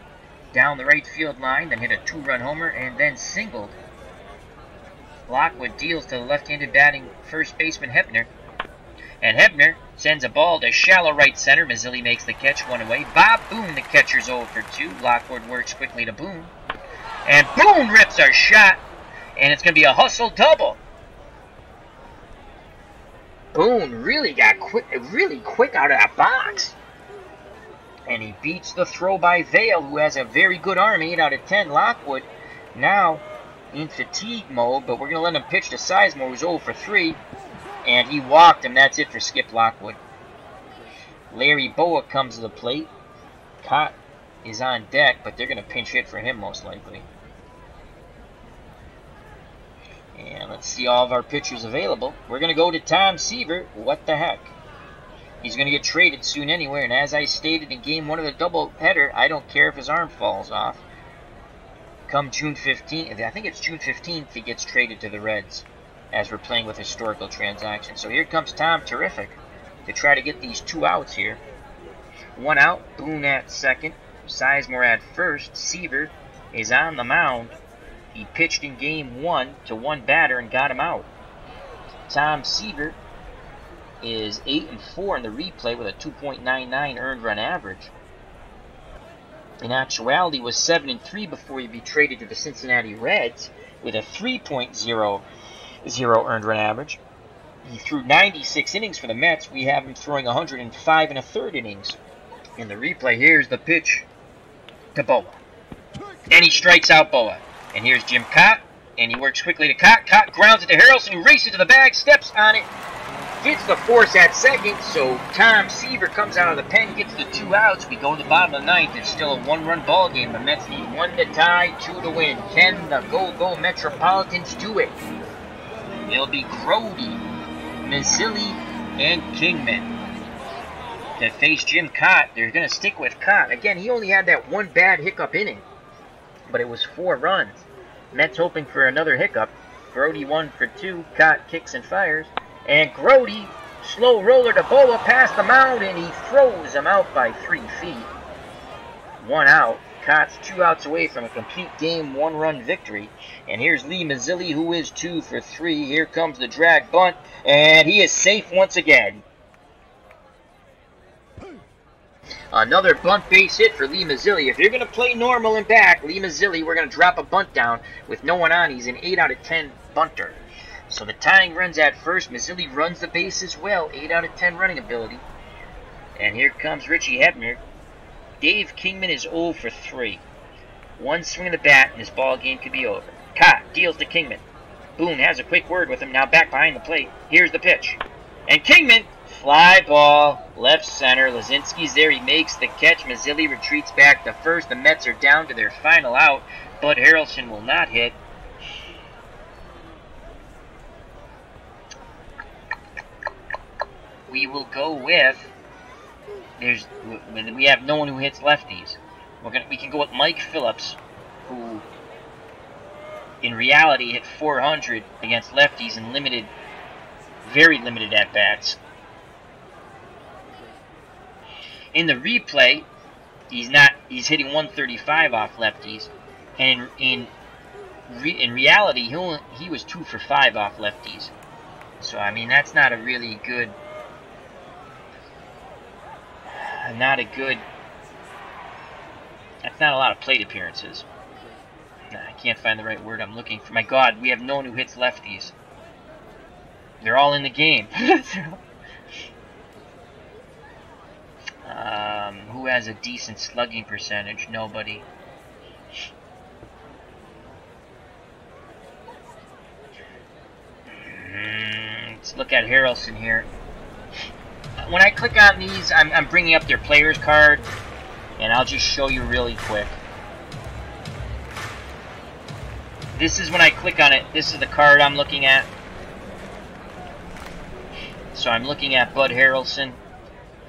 down the right field line, then hit a 2-run homer, and then singled. Lockwood deals to the left-handed batting first baseman Hebner. And Hebner sends a ball to shallow right center. Mazzilli makes the catch, 1 away. Bob Boone, the catcher's 0 for 2. Lockwood works quickly to Boone. And Boone rips our shot. And it's going to be a hustle double. Boone really got really quick out of that box. And he beats the throw by Vale, who has a very good arm, 8 out of 10. Lockwood now in fatigue mode, but we're going to let him pitch to Sizemore, who's 0 for 3. And he walked him. That's it for Skip Lockwood. Larry Boa comes to the plate. Cott is on deck, but they're going to pinch hit for him most likely. And let's see all of our pitchers available. We're going to go to Tom Seaver. What the heck? He's going to get traded soon anyway, and as I stated in game 1 of the doubleheader, I don't care if his arm falls off. Come June 15th, I think it's June 15th, he gets traded to the Reds, as we're playing with historical transactions. So here comes Tom Terrific to try to get these 2 outs here. 1 out, Boone at second, Sizemore at first. Seaver is on the mound. He pitched in game 1 to 1 batter and got him out. Tom Seaver is 8-4 in the replay with a 2.99 earned run average. In actuality, was 7-3 before he'd be traded to the Cincinnati Reds with a 3.00 earned run average. He threw 96 innings for the Mets. We have him throwing 105 1/3 innings. In the replay, here's the pitch to Boa. And he strikes out Boa. And here's Jim Cott. And he works quickly to Cott. Cott grounds it to Harrelson, who races to the bag, steps on it, gets the force at second. So Tom Seaver comes out of the pen, gets the 2 outs. We go to the bottom of the 9th. It's still a 1-run ball game. The Mets need 1 to tie, 2 to win. Can the Go-Go Metropolitans do it? It'll be Grody, Mazzilli, and Kingman to face Jim Cott. They're going to stick with Cott. Again, he only had that 1 bad hiccup inning, but it was 4 runs. Mets hoping for another hiccup. Grody 1 for 2. Cott kicks and fires. And Grody, slow roller to Boa past the mound, and he throws him out by 3 feet. 1 out. Cott's 2 outs away from a complete game 1-run victory. And here's Lee Mazzilli, who is 2 for 3. Here comes the drag bunt, and he is safe once again. Another bunt base hit for Lee Mazzilli. If you're going to play normal and back, Lee Mazzilli, we're going to drop a bunt down with no one on. He's an 8 out of 10 bunter. So the tying runs at first. Mazzilli runs the base as well. 8 out of 10 running ability. And here comes Richie Hebner. Dave Kingman is 0 for 3. One swing of the bat, and this ball game could be over. Cott deals to Kingman. Boone has a quick word with him, now back behind the plate. Here's the pitch. And Kingman, fly ball, left center. Lazinski's there, he makes the catch. Mazzilli retreats back to first. The Mets are down to their final out. Bud Harrelson will not hit. We will go with... we have no one who hits lefties. We can go with Mike Phillips, who in reality hit 400 against lefties in very limited at bats. In the replay, he's hitting 135 off lefties, and in reality he was 2 for 5 off lefties. So I mean, that's not a really good. That's not a lot of plate appearances. I can't find the right word I'm looking for. My God, we have no one who hits lefties. They're all in the game. Who has a decent slugging percentage? Nobody. Let's look at Harrelson here. When I click on these, I'm bringing up their players card, and I'll just show you really quick. This is when I click on it. This is the card I'm looking at. So I'm looking at Bud Harrelson,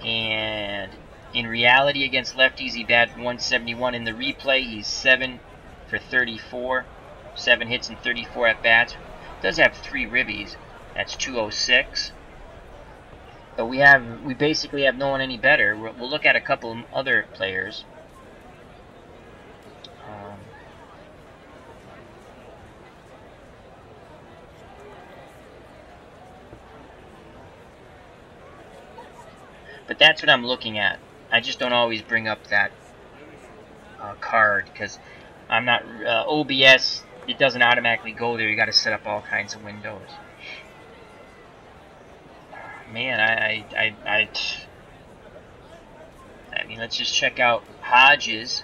and in reality against lefties, he batted 171. In the replay, he's 7 for 34, 7 hits and 34 at bats. Does have 3 ribbies. That's 206. But we basically have no one any better. We'll look at a couple of other players. But that's what I'm looking at. I just don't always bring up that card because I'm not OBS. It doesn't automatically go there. You got to set up all kinds of windows. Man, I mean, let's just check out Hodges.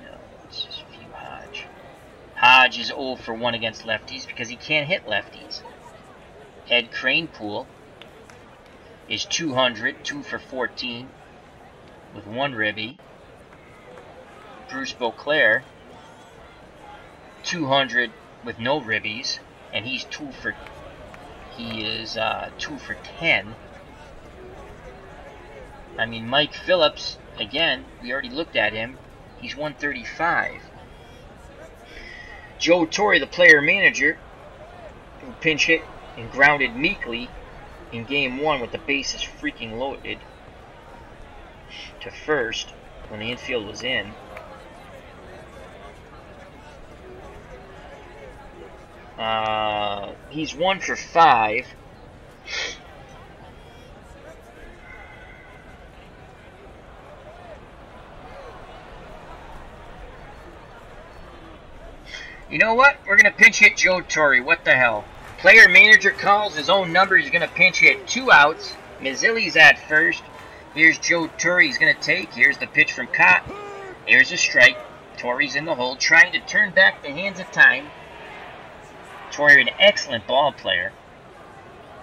No, let's just view Hodge. Hodge is 0 for 1 against lefties because he can't hit lefties. Ed Kranepool is 200, 2 for 14 with 1 ribby. Bruce Beauclair, 200 with no ribbies, and he's 2 for 10. I mean, Mike Phillips, again, we already looked at him. He's 135. Joe Torre, the player manager, who pinch hit and grounded meekly in Game 1 with the bases freaking loaded to first when the infield was in. He's 1 for 5. You know what? We're going to pinch hit Joe Torre. What the hell? Player manager calls his own number. He's going to pinch hit 2 outs. Mazzilli's at first. Here's Joe Torre. He's going to take. Here's the pitch from Cott. There's a strike. Torre's in the hole, trying to turn back the hands of time. Torre, an excellent ball player.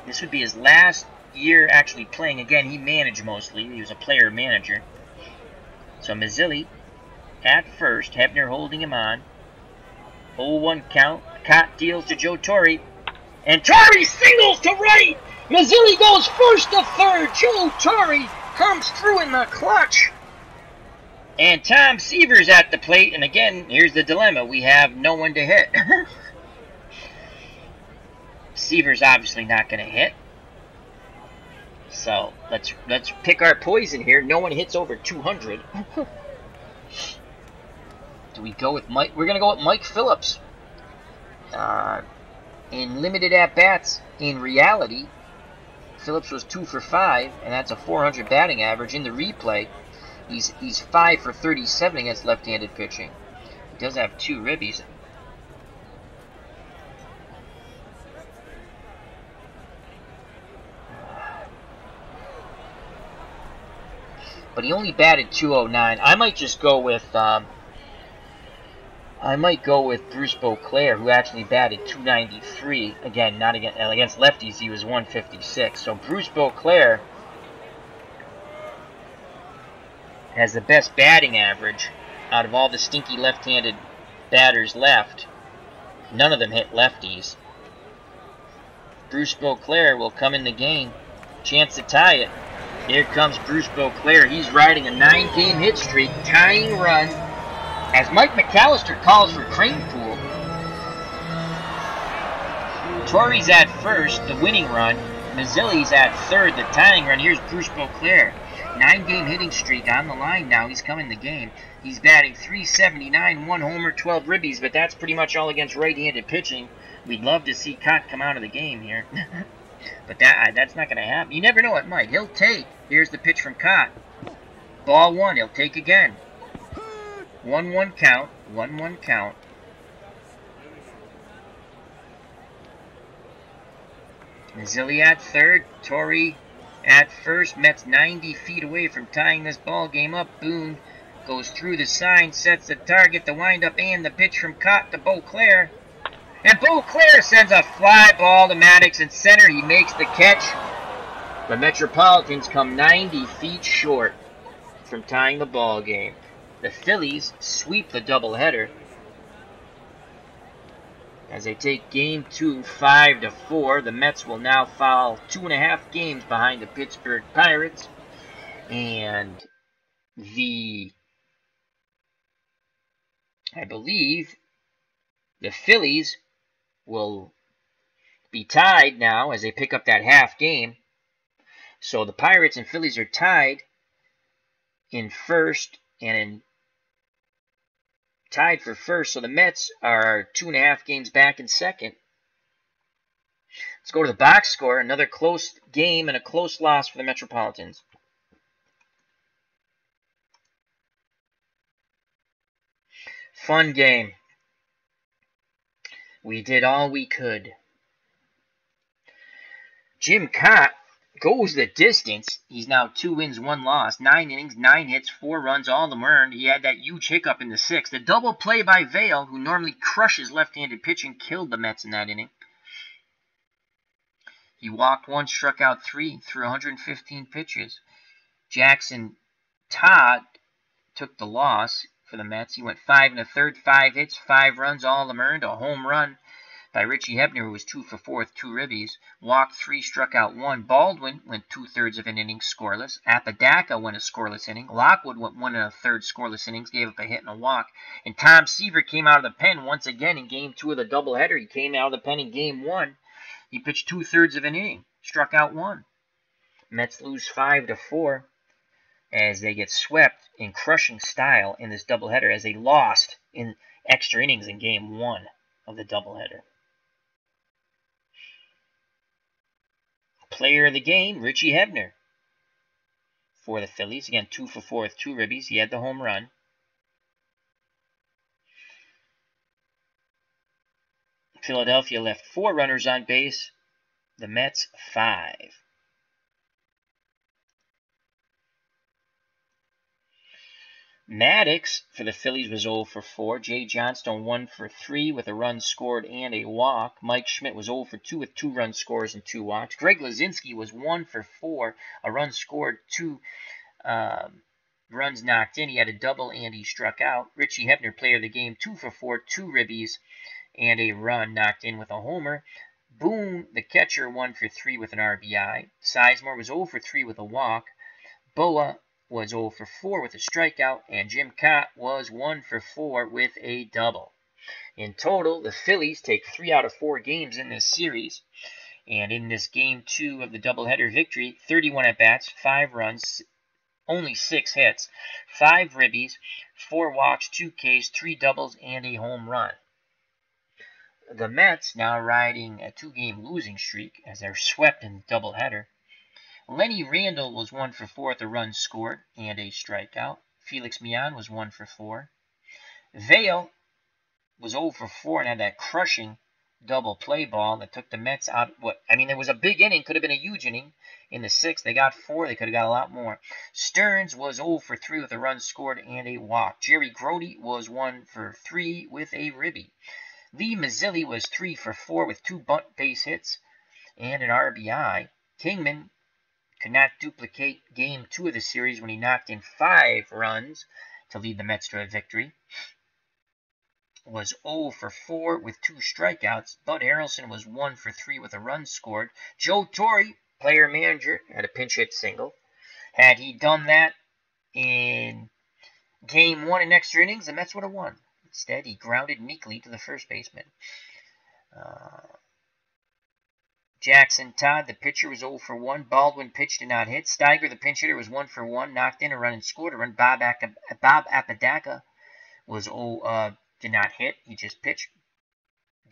This would be his last year actually playing. Again, he managed mostly. He was a player manager. So Mazzilli at first. Hebner holding him on. 0-1 count. Cott deals to Joe Torre. And Torre singles to right. Mazzilli goes first to third. Joe Torre comes through in the clutch. And Tom Seaver's at the plate. And again, here's the dilemma. We have no one to hit. Seaver's obviously not going to hit. So let's pick our poison here. No one hits over 200. Do we go with Mike? We're gonna go with Mike Phillips. In limited at bats, in reality, Phillips was 2 for 5, and that's a 400 batting average. In the replay, he's 5 for 37 against left-handed pitching. He does have 2 ribbies. But he only batted 209. I might just go with Bruce Beauclair, who actually batted 293. Again, not against lefties. He was 156. So Bruce Beauclair has the best batting average out of all the stinky left-handed batters left. None of them hit lefties. Bruce Beauclair will come in the game. Chance to tie it. Here comes Bruce Beauclair. He's riding a 9-game hit streak, tying run, as Mike McAllister calls for Crane Pool. Torrey's at first, the winning run. Mazzilli's at third, the tying run. Here's Bruce Beauclair. 9-game hitting streak on the line now. He's coming the game. He's batting .379, 1 homer, 12 ribbies, but that's pretty much all against right-handed pitching. We'd love to see Cott come out of the game here. But that's not going to happen. You never know, it might. He'll take. Here's the pitch from Cott. Ball 1. He'll take again. 1-1 count. 1-1 count. Mazzilli at third. Torrey at first. Mets 90 feet away from tying this ball game up. Boone goes through the sign, sets the target, the windup, and the pitch from Cott to Beauclair. And Beauclair sends a fly ball to Maddox in center. He makes the catch. The Metropolitans come 90 feet short from tying the ball game. The Phillies sweep the doubleheader as they take Game 2 5-4. The Mets will now fall 2.5 games behind the Pittsburgh Pirates. And I believe the Phillies will be tied now as they pick up that half game. So the Pirates and Phillies are tied in first and tied for first. So the Mets are 2.5 games back in second. Let's go to the box score. Another close game and a close loss for the Metropolitans. Fun game. We did all we could. Jim Cott goes the distance. He's now 2 wins, 1 loss, 9 innings, 9 hits, 4 runs, all of them earned. He had that huge hiccup in the 6th. A double play by Vail, who normally crushes left-handed pitching, killed the Mets in that inning. He walked 1, struck out 3 through 115 pitches. Jackson Todd took the loss for the Mets. He went 5 1/3, 5 hits, 5 runs, all of them earned. A home run by Richie Hebner, who was 2 for 4 with 2 ribbies. Walked 3, struck out 1. Baldwin went 2/3 of an inning scoreless. Apodaca went a scoreless inning. Lockwood went 1 1/3 scoreless innings, gave up a hit and a walk. And Tom Seaver came out of the pen once again in Game 2 of the doubleheader. He came out of the pen in Game 1. He pitched 2/3 of an inning, struck out 1. Mets lose 5-4 as they get swept in crushing style in this doubleheader, as they lost in extra innings in Game 1 of the doubleheader. Player of the game, Richie Hebner for the Phillies. Again, 2 for 4 with 2 ribbies. He had the home run. Philadelphia left 4 runners on base. The Mets 5. Maddox for the Phillies was 0 for 4. Jay Johnstone 1 for 3 with a run scored and a walk. Mike Schmidt was 0 for 2 with 2 run scores and 2 walks. Greg Lazinski was 1 for 4, a run scored, 2 runs knocked in. He had a double and he struck out. Richie Hebner, player of the game, 2 for 4, 2 ribbies and a run knocked in with a homer. Boone, the catcher, 1 for 3 with an RBI. Sizemore was 0 for 3 with a walk. Boa was 0 for 4 with a strikeout, and Jim Cott was 1 for 4 with a double. In total, the Phillies take 3 out of 4 games in this series, And in this Game 2 of the doubleheader victory, 31 at-bats, 5 runs, only 6 hits, 5 ribbies, 4 walks, 2 Ks, 3 doubles, and a home run. The Mets now riding a 2-game losing streak as they're swept in the doubleheader. Lenny Randle was 1 for 4 with a run scored and a strikeout. Felix Millan was 1 for 4. Vail was 0 for 4 and had that crushing double play ball that took the Mets out. There was a big inning, could have been a huge inning. In the 6th, they got 4. They could have got a lot more. Stearns was 0 for 3 with a run scored and a walk. Jerry Grody was 1 for 3 with a ribby. Lee Mazzilli was 3 for 4 with 2 bunt base hits and an RBI. Kingman could not duplicate Game 2 of the series when he knocked in 5 runs to lead the Mets to a victory. Was 0 for 4 with 2 strikeouts. Bud Harrelson was 1 for 3 with a run scored. Joe Torre, player-manager, had a pinch hit single. Had he done that in Game 1 in extra innings, the Mets would have won. Instead, he grounded meekly to the first baseman. Jackson Todd, the pitcher, was 0 for 1. Baldwin pitched and not hit. Steiger, the pinch hitter, was 1 for 1. Knocked in a run and scored a run. Bob Apodaca was did not hit. He just pitched.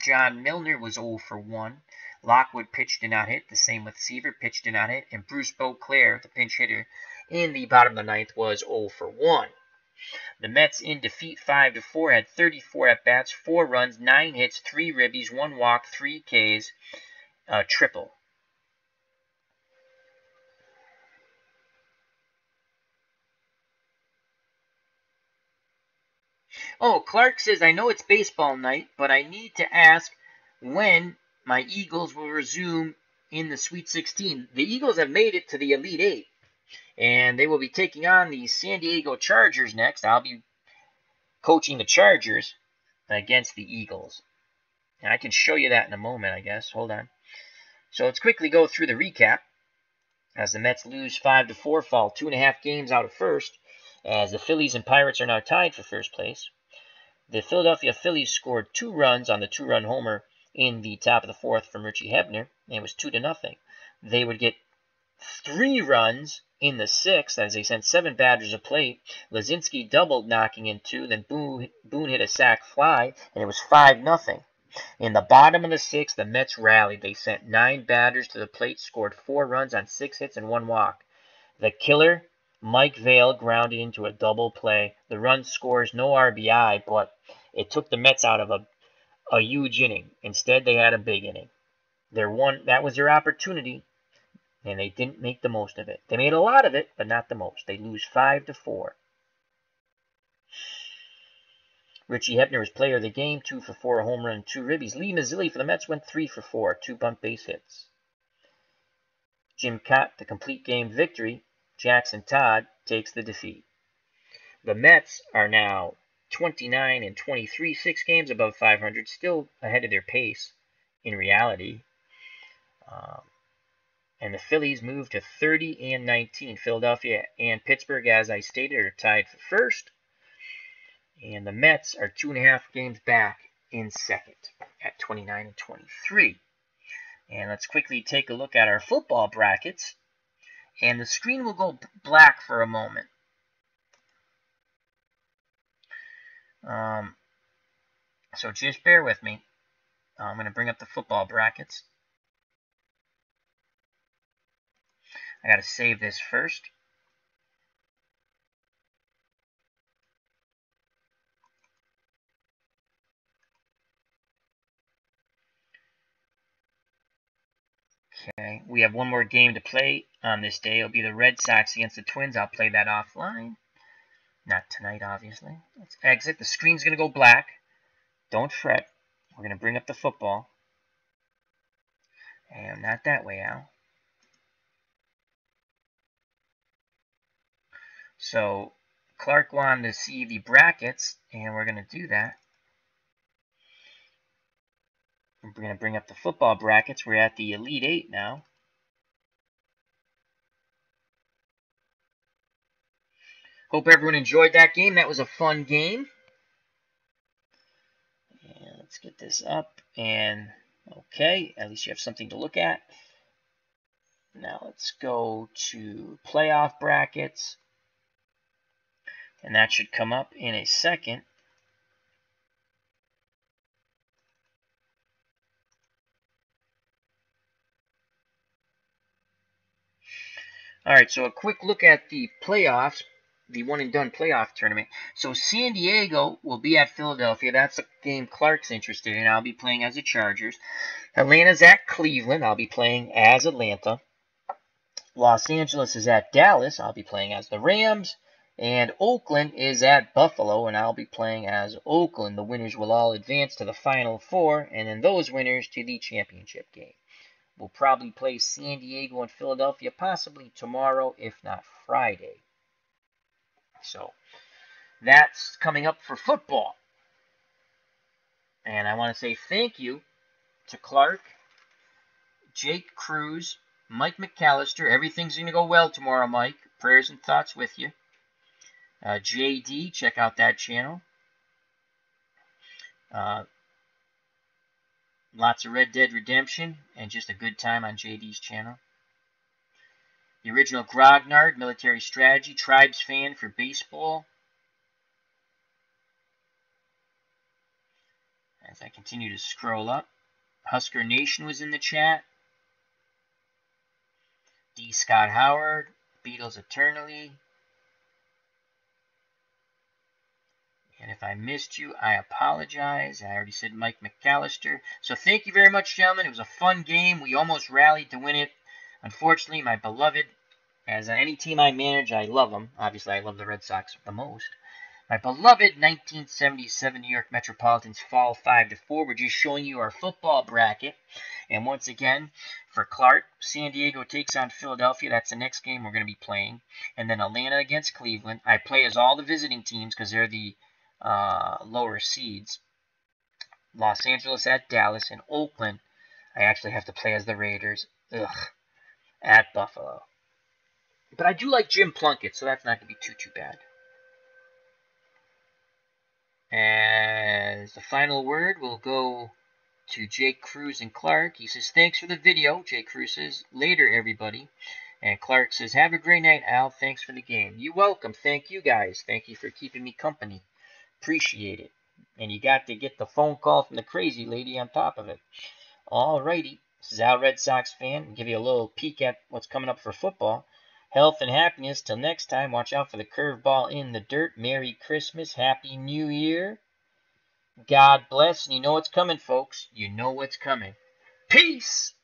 John Milner was 0 for 1. Lockwood pitched, did not hit. The same with Seaver, pitched, did not hit. And Bruce Beauclair, the pinch hitter, in the bottom of the 9th, was 0 for 1. The Mets in defeat 5 to 4 had 34 at-bats, 4 runs, 9 hits, 3 ribbies, 1 walk, 3 Ks, triple. Oh, Clark says, I know it's baseball night, but I need to ask when my Eagles will resume in the Sweet 16. The Eagles have made it to the Elite 8, and they will be taking on the San Diego Chargers next. I'll be coaching the Chargers against the Eagles. And I can show you that in a moment, I guess. Hold on. So let's quickly go through the recap. As the Mets lose 5 to 4, fall 2.5 games out of first, as the Phillies and Pirates are now tied for first place. The Philadelphia Phillies scored 2 runs on the 2-run homer in the top of the 4th from Richie Hebner, and it was 2-0. They would get 3 runs in the 6th as they sent 7 batters to plate. Lazinski doubled, knocking in 2. Then Boone hit a sac fly, and it was 5-0. In the bottom of the 6th, the Mets rallied. They sent 9 batters to the plate, scored 4 runs on 6 hits and 1 walk. The killer, Mike Vail, grounded into a double play. The run scores no RBI, but it took the Mets out of a huge inning. Instead, they had a big inning. That was their opportunity, and they didn't make the most of it. They made a lot of it, but not the most. They lose 5 to 4. Richie Hebner was player of the game, 2 for 4, a home run, and 2 ribbies. Lee Mazzilli for the Mets went 3 for 4, 2 bunt base hits. Jim Cott, the complete game victory. Jackson Todd takes the defeat. The Mets are now 29 and 23, 6 games above 500, still ahead of their pace in reality. And the Phillies moved to 30 and 19. Philadelphia and Pittsburgh, as I stated, are tied for first. And the Mets are 2.5 games back in second at 29 and 23. And let's quickly take a look at our football brackets. And the screen will go black for a moment. So just bear with me. I'm going to bring up the football brackets. I got to save this first. Okay, we have one more game to play on this day. It'll be the Red Sox against the Twins. I'll play that offline. Not tonight, obviously. Let's exit. The screen's going to go black. Don't fret. We're going to bring up the football. And not that way, Al. So Clark wanted to see the brackets, and we're going to do that. We're going to bring up the football brackets. We're at the Elite 8 now. Hope everyone enjoyed that game. That was a fun game. And let's get this up. And Okay, at least you have something to look at. Now let's go to playoff brackets. And that should come up in a second. All right, so a quick look at the playoffs, the one-and-done playoff tournament. So San Diego will be at Philadelphia. That's a game Clark's interested in. I'll be playing as the Chargers. Atlanta's at Cleveland. I'll be playing as Atlanta. Los Angeles is at Dallas. I'll be playing as the Rams. And Oakland is at Buffalo, and I'll be playing as Oakland. The winners will all advance to the Final Four, and then those winners to the championship game. We'll probably play San Diego and Philadelphia possibly tomorrow, if not Friday. So that's coming up for football. And I want to say thank you to Clark, Jake Cruz, Mike McAllister. Everything's going to go well tomorrow, Mike. Prayers and thoughts with you. JD, check out that channel. Lots of Red Dead Redemption and just a good time on JD's channel. The original Grognard, military strategy, Tribes fan for baseball. As I continue to scroll up, Husker Nation was in the chat. D. Scott Howard, Beatles Eternally. And if I missed you, I apologize. I already said Mike McAllister. So thank you very much, gentlemen. It was a fun game. We almost rallied to win it. Unfortunately, my beloved, as any team I manage, I love them. Obviously, I love the Red Sox the most. My beloved 1977 New York Metropolitans fall 5-4. We're just showing you our football bracket. And once again, for Clark, San Diego takes on Philadelphia. That's the next game we're going to be playing. And then Atlanta against Cleveland. I play as all the visiting teams because they're the lower seeds. Los Angeles at Dallas, and Oakland, I actually have to play as the Raiders. At Buffalo. But I do like Jim Plunkett, so that's not going to be too bad. As the final word, we'll go to Jake Cruz and Clark. He says, thanks for the video. Jake Cruz says, later, everybody. And Clark says, have a great night, Al. Thanks for the game. You're welcome. Thank you, guys. Thank you for keeping me company. Appreciate it. And you got to get the phone call from the crazy lady on top of it. Alrighty. This is Al Red Sox fan. I'll give you a little peek at what's coming up for football. Health and happiness. Till next time, watch out for the curveball in the dirt. Merry Christmas. Happy New Year. God bless. And you know what's coming, folks. You know what's coming. Peace!